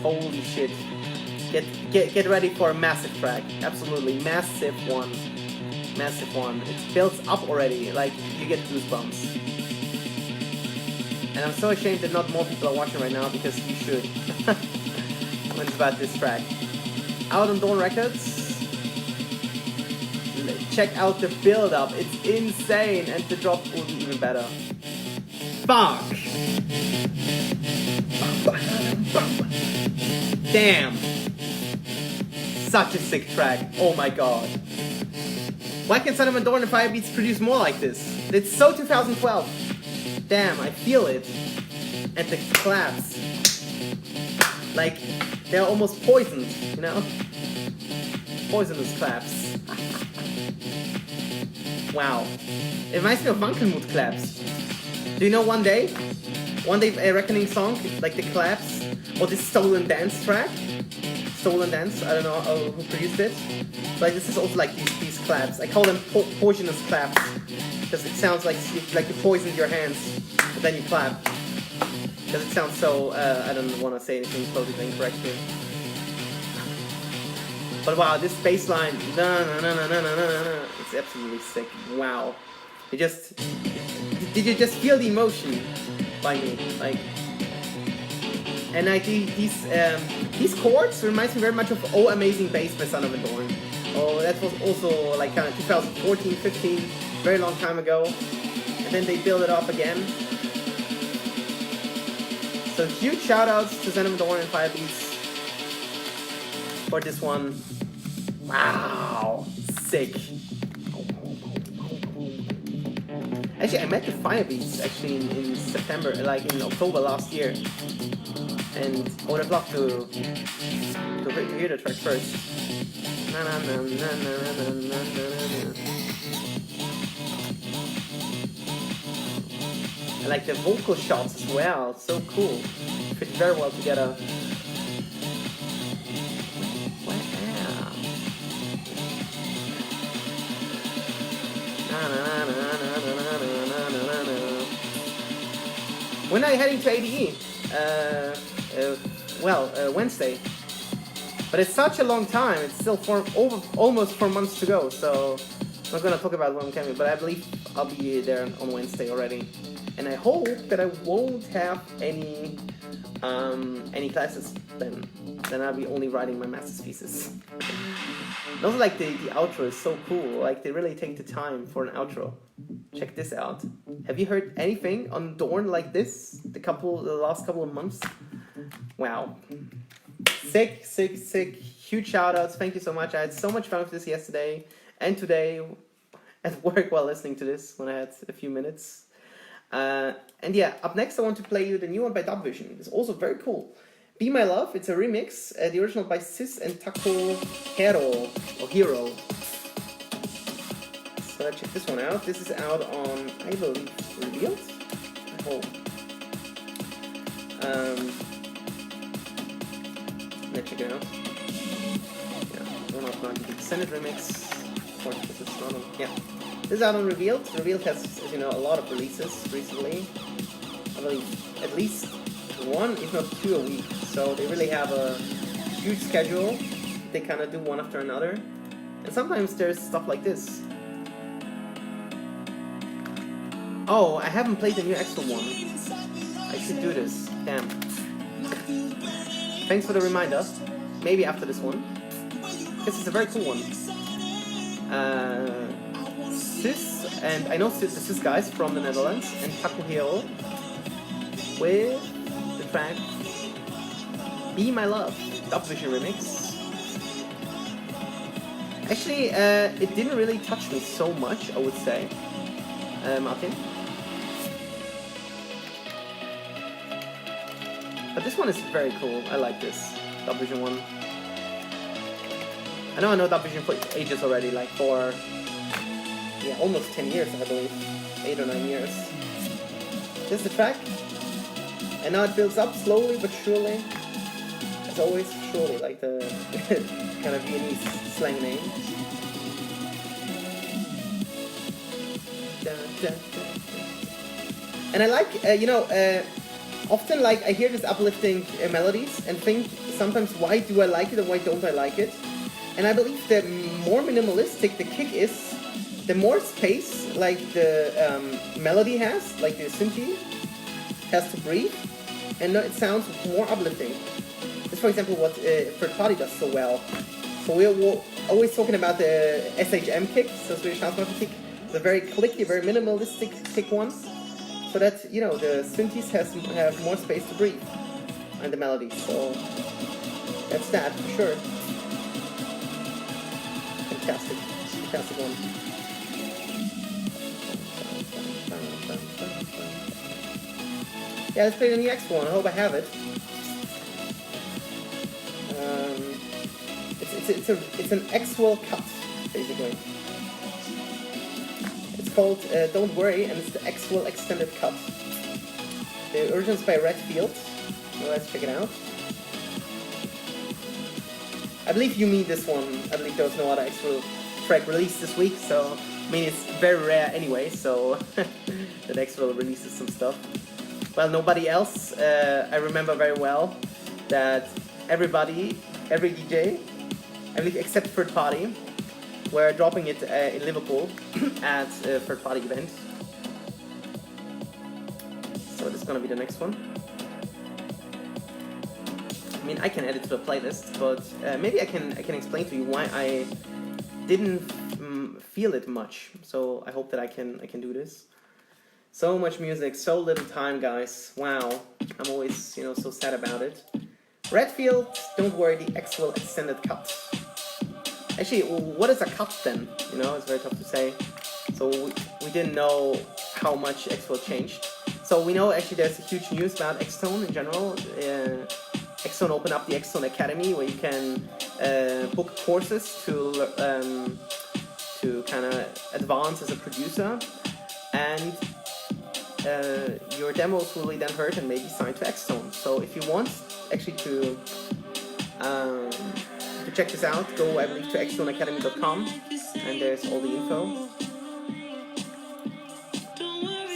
Holy shit! Get ready for a massive track. Absolutely massive one. Massive one. It builds up already. Like you get goosebumps. And I'm so ashamed that not more people are watching right now because you should. When it's about this track. Out on Dawn Records. Check out the build up. It's insane, and the drop will be even better. Fuck! Damn! Such a sick track. Oh my god. Why can't Son of a Dorn and Firebeats produce more like this? It's so 2012. Damn, I feel it. And the claps. Like, they're almost poisoned, you know? Poisonous claps. Wow. It reminds me of Wankelmut claps. Do you know One Day a Reckoning song, like the claps, or this Stolen Dance track? Stolen Dance, I don't know who produced it. But this is also like these claps. I call them poisonous claps, because it sounds like you poisoned your hands, but then you clap. Because it sounds so, I don't want to say anything totally incorrect here. But wow, this bass line, it's absolutely sick. Wow. Did you just feel the emotion by me? Like, and like these chords reminds me very much of Oh Amazing Bass by Son of a Dorn. Oh, that was also like kind of 2014, 15, very long time ago. And then they build it up again. So huge shout outs to Son of a Dorn and Firebeats for this one. Wow, sick. Actually, I met the Firebeats actually in September, like in October last year, and I would have loved to hear the track first. Na, na, na, na, na, na, na, na, na. I like the vocal shots as well, it's so cool. Fit very well together. Wow. Na, na, na, na, na, na, na, na. When are you heading to ADE? Wednesday. But it's such a long time. It's still almost 4 months to go. So I'm not gonna talk about when I'm coming. But I believe I'll be there on Wednesday already. And I hope that I won't have any classes then. Then I'll be only writing my master's thesis. And also, like the outro is so cool. Like they really take the time for an outro. Check this out. Have you heard anything on Dorn like this? The last couple of months? Wow. Sick. Huge shout outs. Thank you so much. I had so much fun with this yesterday and today at work while listening to this when I had a few minutes. And yeah, up next I want to play you the new one by Dubvision. It's also very cool. Be My Love, it's a remix. The original by Sis and Taco Hero. So let's check this one out. This is out on, I believe, Revealed? I hope. Let's check it out. Yeah, one of the extended remix. Of course, this is not on, yeah. This is out on Revealed. Revealed has, as you know, a lot of releases recently. I believe at least one, if not two a week. So they really have a huge schedule. They kind of do one after another. And sometimes there's stuff like this. Oh, I haven't played the new Axel one. I should do this. Damn. Thanks for the reminder. Maybe after this one. This is a very cool one. Sis, and I know the Sis guys from the Netherlands, and Taco Hero with the track Be My Love, Dubvision remix. Actually, it didn't really touch me so much, I would say, Martin. But this one is very cool. I like this Dubvision one. I know Dubvision for ages already, like for almost 10 years, I believe, 8 or 9 years. This is the track, and now it builds up slowly but surely. As always, surely, like the kind of Viennese slang name. And I like, often like I hear these uplifting melodies and think sometimes, why do I like it and why don't I like it? And I believe the more minimalistic the kick is, the more space like the melody has, like the synth has to breathe, and it sounds more uplifting. This, for example, what Third Party does so well. So we're always talking about the SHM kick, so Swedish House Mafia kick, the very clicky, very minimalistic kick one, so that the synthes have more space to breathe, and the melody. So that's that for sure. Fantastic one. Yeah, let's play the next one. I hope I have it. It's an actual cut, basically. It's called Don't Worry, and it's the actual extended cut. The original's by Redfield. Well, let's check it out. I believe you mean this one. I believe there was no other actual track released this week, so I mean it's very rare anyway, so that Axel releases some stuff. Well, nobody else. I remember very well that every DJ, I believe except Third Party, were dropping it in Liverpool at a Third Party event. So this is gonna be the next one. I mean, I can add it to the playlist, but maybe I can explain to you why I didn't feel it much. So I hope that I can do this. So much music, so little time, guys. Wow, I'm always so sad about it. Redfield, Don't Worry, the actual extended cut. Actually, what is a cut then? It's very tough to say. So we didn't know how much Xtone changed. So we know actually there's a huge news about Xtone in general. Xtone opened up the Xtone Academy where you can book courses to kind of advance as a producer, and your demos will be then heard and maybe signed to Xtone. So if you want actually to check this out, go I believe to xtoneacademy.com and there's all the info.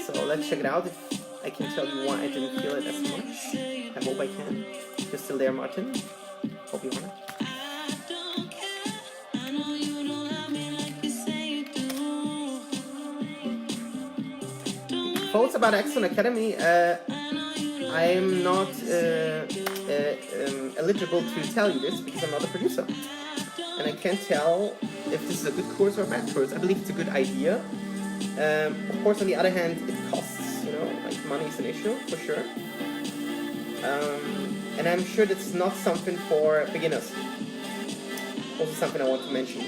So let's check it out. If I can tell you why I didn't feel it as much. I hope I can. You're still there, Martin. Hope you want it. Thoughts about Xtone Academy? I am not eligible to tell you this because I'm not a producer, and I can't tell if this is a good course or a bad course. I believe it's a good idea. Of course, on the other hand, it costs. You know, like money is an issue for sure, and I'm sure that's not something for beginners. Also, something I want to mention.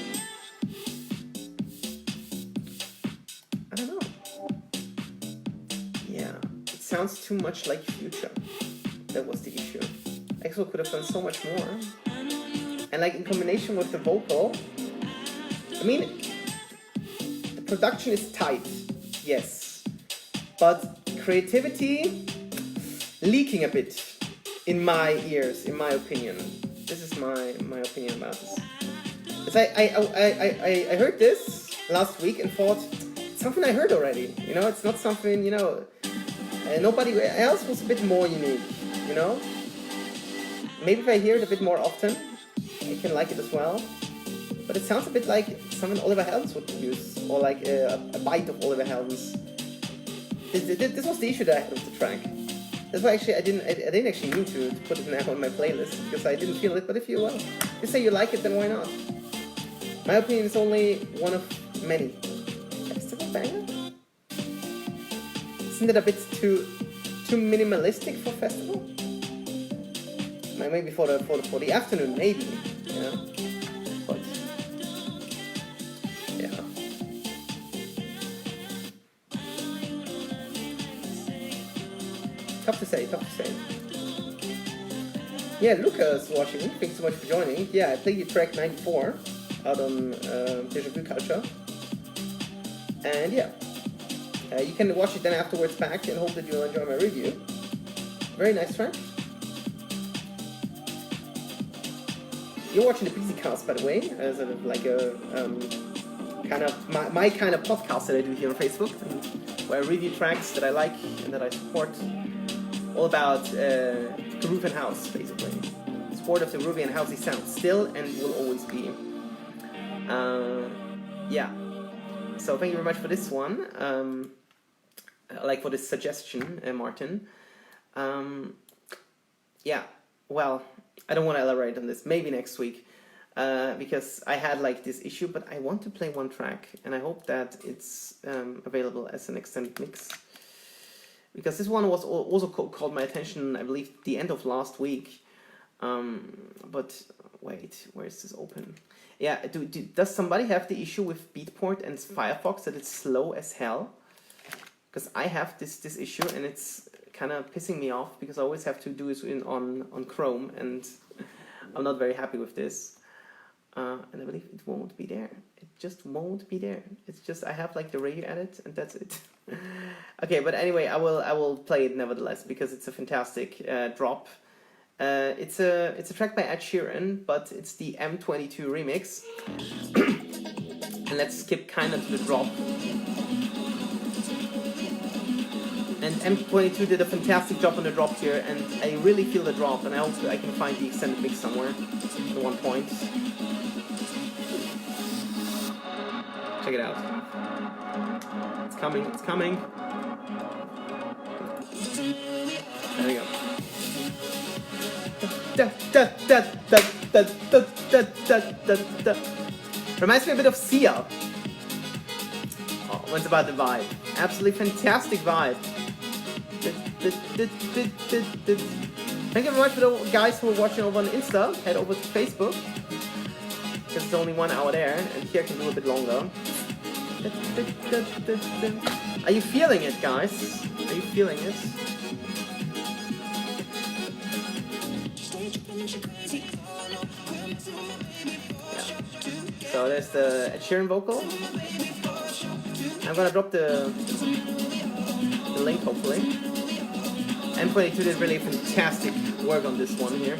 I don't know. Yeah, it sounds too much like Future. That was the issue. Xtone could have done so much more. And like in combination with the vocal, I mean, the production is tight, yes. But creativity leaking a bit in my ears, in my opinion. This is my opinion about this. I heard this last week and thought, it's something I heard already. You know, it's not something, you know, nobody else was a bit more unique, you know? Maybe if I hear it a bit more often, I can like it as well. But it sounds a bit like something Oliver Heldens would use, or like a bite of Oliver Heldens. This was the issue that I had with the track. That's why actually I didn't actually mean to put it now on my playlist, because I didn't feel it. But if you say you like it, then why not? My opinion is only one of many. Festival banger? Isn't it a bit too minimalistic for festival? Maybe for the afternoon, maybe. Yeah. But yeah. Tough to say. Yeah, Lucas watching. Thanks so much for joining. Yeah, I played you track 94 out on Deja Vu Culture. And yeah, you can watch it then afterwards back and hope that you'll enjoy my review. Very nice track. You're watching the Bisicast, by the way, as like a kind of my kind of podcast that I do here on Facebook, where I review tracks that I like and that I support. All about groove and house, basically. Support of the groovy and housey sound, still and will always be. Yeah. So thank you very much for this one. Like for this suggestion, Martin. Yeah. Well, I don't want to elaborate on this. Maybe next week, because I had like this issue, but I want to play one track, and I hope that it's available as an extended mix. Because this one was also called my attention, I believe, the end of last week. But wait, where is this open? Yeah, does somebody have the issue with Beatport and Firefox that it's slow as hell? Because I have this issue, and it's kind of pissing me off because I always have to do it on Chrome, and I'm not very happy with this. And I believe it won't be there. It just won't be there. It's just I have like the radio edit, and that's it. Okay, but anyway, I will play it nevertheless because it's a fantastic drop. It's a track by Ed Sheeran, but it's the M22 remix. And let's skip kind of to the drop. And M22 did a fantastic job on the drop here, and I really feel the drop, and I hope I can find the extended mix somewhere at one point. Check it out. It's coming, it's coming. There we go. Reminds me a bit of Sia. Oh, what's about the vibe? Absolutely fantastic vibe. Thank you very much for the guys who are watching over on Insta. Head over to Facebook. There's only 1 hour there, and here I can do a bit longer. Are you feeling it, guys? Are you feeling it? Yeah. So there's the Ed Sheeran vocal. I'm gonna drop the link, hopefully. M22 did really fantastic work on this one here.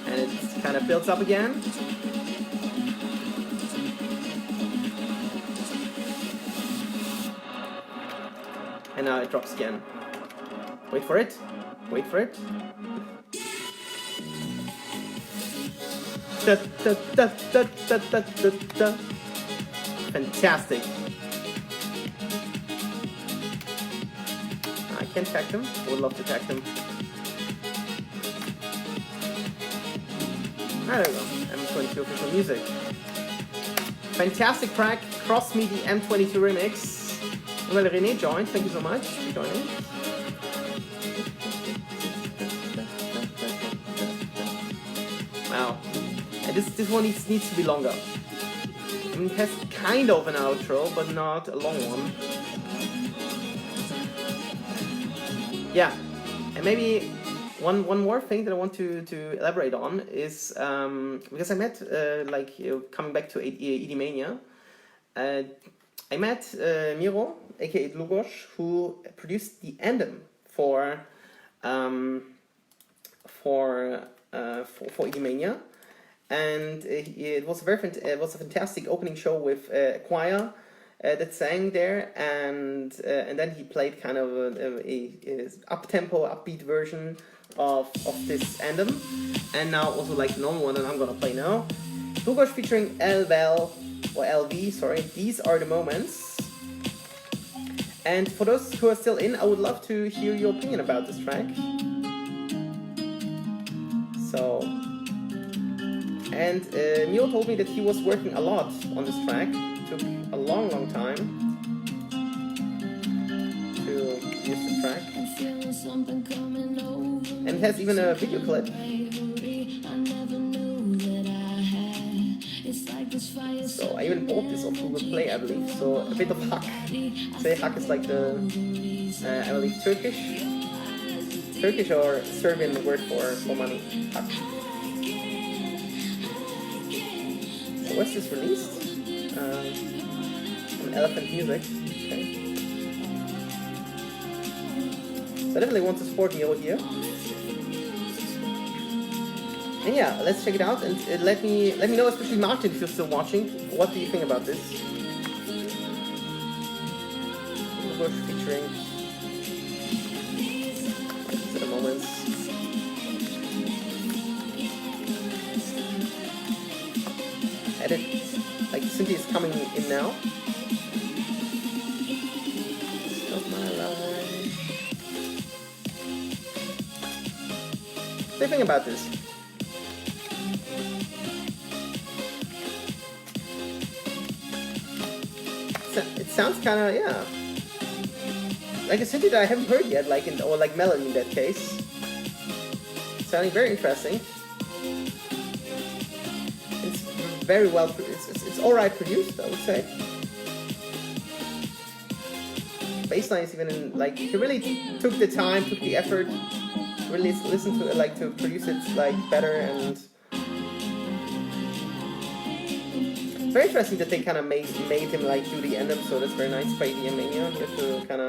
And it kind of builds up again. And now it drops again. Wait for it. Wait for it. Da, da, da, da, da, da, da, da. Fantastic. I can tag them. I would love to tag them. There we go. M22 official music. Fantastic track. Cross Me the M22 remix. Well, René joined. Thank you so much for joining. Wow. And this one needs to be longer. I mean, it has kind of an outro, but not a long one. Yeah. And maybe one more thing that I want to elaborate on is because I met coming back to EDMania, I met Miro, aka Dlugoš, who produced the anthem for EDMania, and it was a fantastic opening show with a choir that sang there, and then he played kind of a up-tempo, upbeat version of this anthem, and now also like the normal one that I'm gonna play now. Dlugoš featuring LV, sorry. These are the moments. And for those who are still in, I would love to hear your opinion about this track. So, and Mio told me that he was working a lot on this track. It took a long time to use the track. And it has even a video clip. So I even bought this off Google Play, I believe. So a bit of hak. Say hak is like the, I believe, Turkish or Serbian word for money. Hak. So where's this released? On Elephant Music. Okay. So I definitely want to support Mio here. And yeah, let's check it out and let me know, especially Martin, if you're still watching. What do you think about this? Dlugoš featuring these are the moments. Edit, like Cynthia is coming in now. Stop my life. What do you think about this? It sounds kind of, yeah, like a synth that I haven't heard yet, or like melody in that case. Sounding very interesting. It's very well, it's alright produced, I would say. Bassline is even in, like, he really took the time, took the effort to really listen to it, like to produce it like better, and very interesting that they kind of made him like do the anthem, so that's very nice by EDMania. You have to kind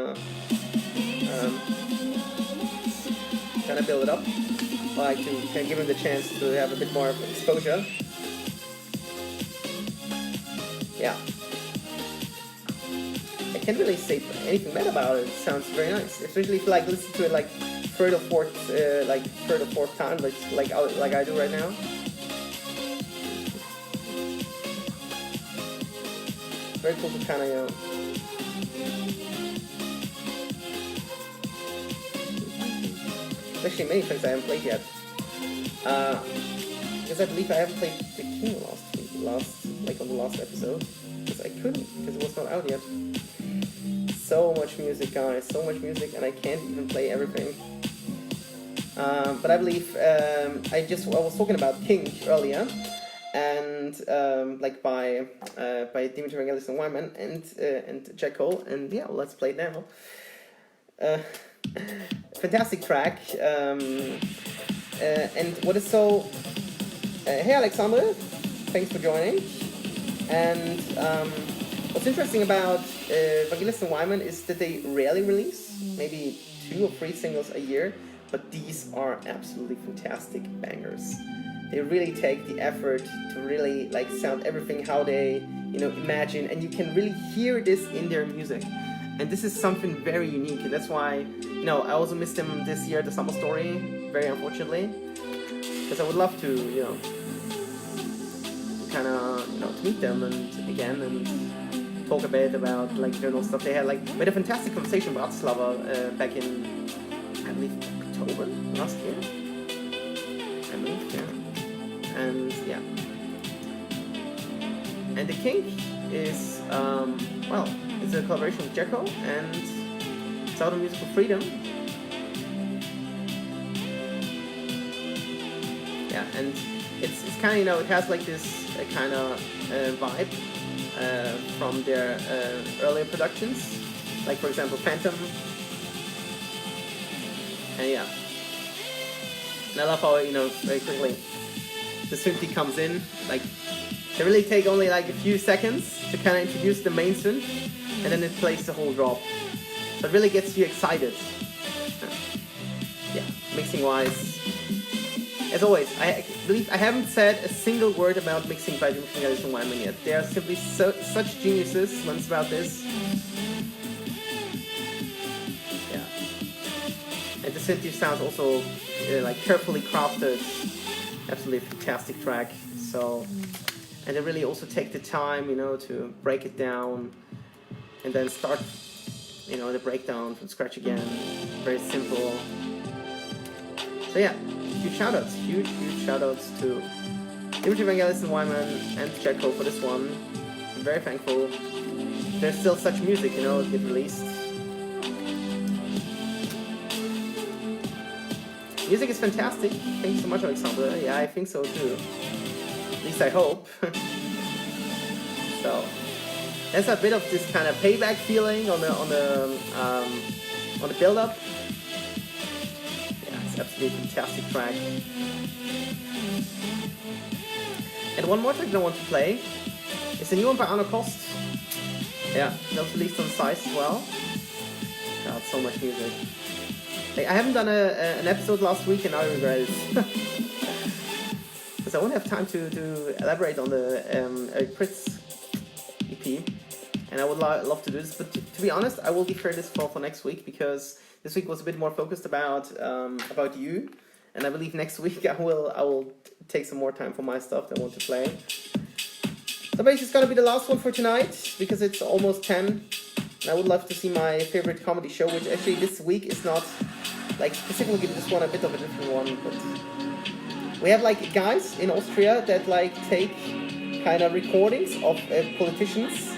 of build it up, like to kind of give him the chance to have a bit more exposure. Yeah, I can't really say anything bad about it. It sounds very nice, especially if you like listen to it like third or fourth time, like I do right now. Very cool to kind of, actually many things I haven't played yet. Because I believe I haven't played The King on the last episode. Because I couldn't, because it was not out yet. So much music, guys, so much music, and I can't even play everything. But I believe, I was talking about King earlier, and like by Dimitri Vangelis and Wyman and Jack Cole, and yeah, let's play it now. Fantastic track, and what is so? Hey Alexandre, thanks for joining. And what's interesting about Vangelis and Wyman is that they rarely release, maybe 2 or 3 singles a year, but these are absolutely fantastic bangers. They really take the effort to really like sound everything how they imagine, and you can really hear this in their music. And this is something very unique, and that's why I also missed them this year at the Summer Story, very unfortunately, because I would love to kind of to meet them and talk a bit about like journal stuff. They had we had a fantastic conversation with Bratislava back in I believe October last year. I believe, yeah. And yeah. And the kink is it's a collaboration with Jacko and Southern Musical Freedom. Yeah, and it's kind of it has like this kind of vibe from their earlier productions, like for example Phantom. And yeah, and I love how very quickly the synth comes in. Like they really take only like a few seconds to kind of introduce the main synth, and then it plays the whole drop. So it really gets you excited. Yeah, mixing wise. As always, I believe I haven't said a single word about mixing by Dimitri Vangelis and Wyman yet. They are simply such geniuses when it's about this. Yeah. And the synth sounds also like carefully crafted. Absolutely fantastic track. So, and they really also take the time, to break it down and then start, the breakdown from scratch again. Very simple. So yeah. Huge shoutouts to Dimitri Vangelis and Wyman and Jack Cole for this one. I'm very thankful. There's still such music, get released. Music is fantastic. Thank you so much, Alexandra. Yeah, I think so too. At least I hope. So there's a bit of this kind of payback feeling on the build-up. Absolutely fantastic track. And one more track that I want to play is a new one by Arno Kost. Yeah, that was released on Size as well. God, so much music. Like, I haven't done an episode last week and I regret it. Because I won't have time to elaborate on the Eric Pritz EP. And I would love to do this, but to be honest, I will defer this for next week, because this week was a bit more focused about you, and I believe next week I will take some more time for my stuff that I want to play. So basically, it's gonna be the last one for tonight because it's almost 10, and I would love to see my favorite comedy show, which actually this week is not like specifically this one, a bit of a different one, but we have like guys in Austria that like take kind of recordings of politicians,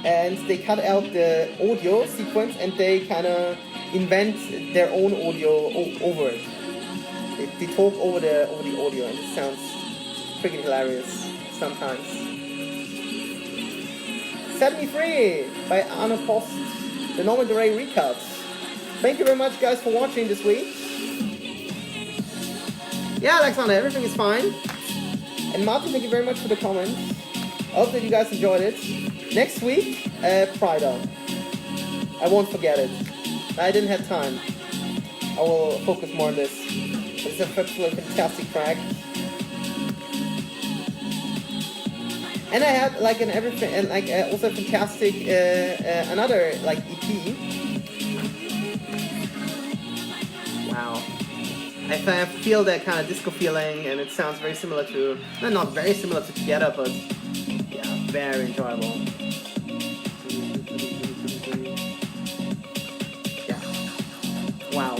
and they cut out the audio sequence and they kind of invent their own audio over it. They talk over the audio, and it sounds freaking hilarious sometimes. Set Me Free by Arno Post, the Norman Doray recut. Thank you very much, guys, for watching this week. Yeah, Alexander, everything is fine. And Martin, thank you very much for the comments. I hope that you guys enjoyed it. Next week, Prida. I won't forget it. I didn't have time. I will focus more on this. It's a fantastic track. And I had like an everything, and like also fantastic another like EP. Wow. I feel that kind of disco feeling, and it sounds very similar to, not very similar to Together, but yeah, very enjoyable. Wow.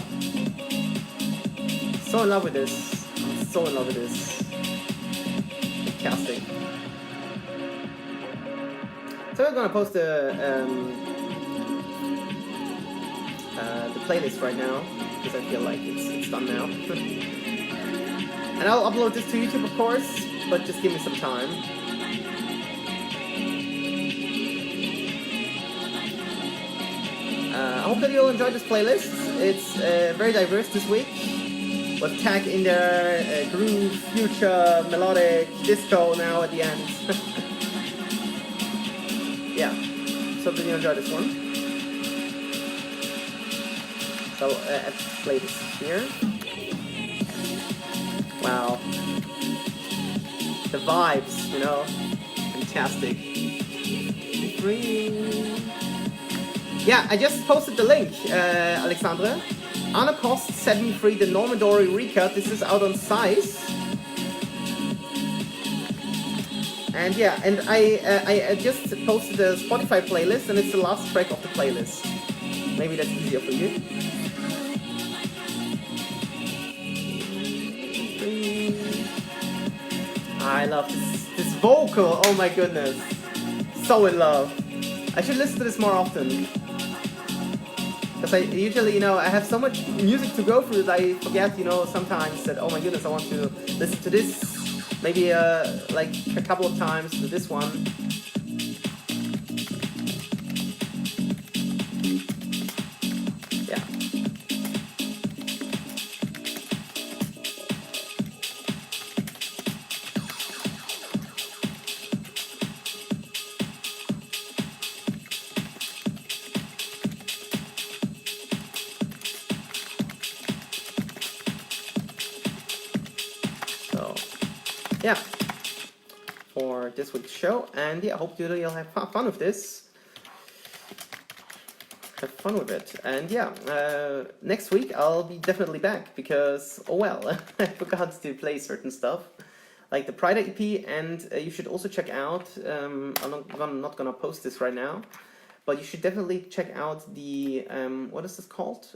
So in love with this. I'm so in love with this. Fantastic. So we're gonna post the playlist right now, because I feel like it's done now. And I'll upload this to YouTube, of course. but just give me some time. I hope that you'll enjoy this playlist. It's very diverse this week, with tech in there, groove, future, melodic, disco now at the end. Yeah, so hope that you enjoy this one. So let's play this here. Wow, the vibes, you know, fantastic. Yeah, I just posted the link, Alexandre. Anna Kost set me free, the Norman Dory recut. This is out on Size. And yeah, and I just posted the Spotify playlist, and it's the last track of the playlist. Maybe that's easier for you. I love this vocal. Oh my goodness, so in love. I should listen to this more often. Because I usually, you know, I have so much music to go through that I forget, you know, sometimes that, oh my goodness, I want to listen to this. Maybe like a couple of times to this one. Yeah. Yeah, for this week's show, and yeah, I hope you'll have fun with this. Have fun with it, and yeah, next week I'll be definitely back because, oh well, I forgot to play certain stuff, like the Pride EP, and you should also check out, I'm not gonna post this right now, but you should definitely check out the, what is this called?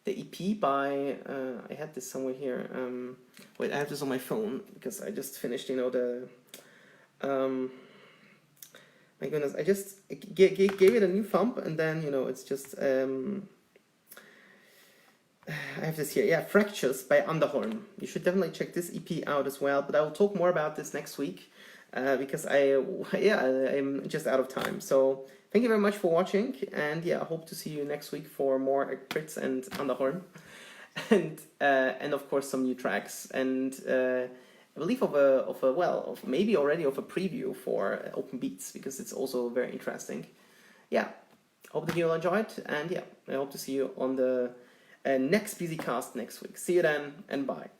The EP by, I had this somewhere here, wait, I have this on my phone, because I just finished, you know, the, my goodness, I just gave it a new thump, and then, you know, it's just, I have this here, yeah, Fractures by Underhorn. You should definitely check this EP out as well, but I will talk more about this next week, because I'm just out of time, so thank you very much for watching, and yeah, I hope to see you next week for more Fritz and Underhorn, and of course some new tracks, and I believe of maybe already of a preview for Open Beats, because it's also very interesting. Yeah, hope that you'll enjoy it, and yeah, I hope to see you on the next Bisicast next week. See you then, and bye.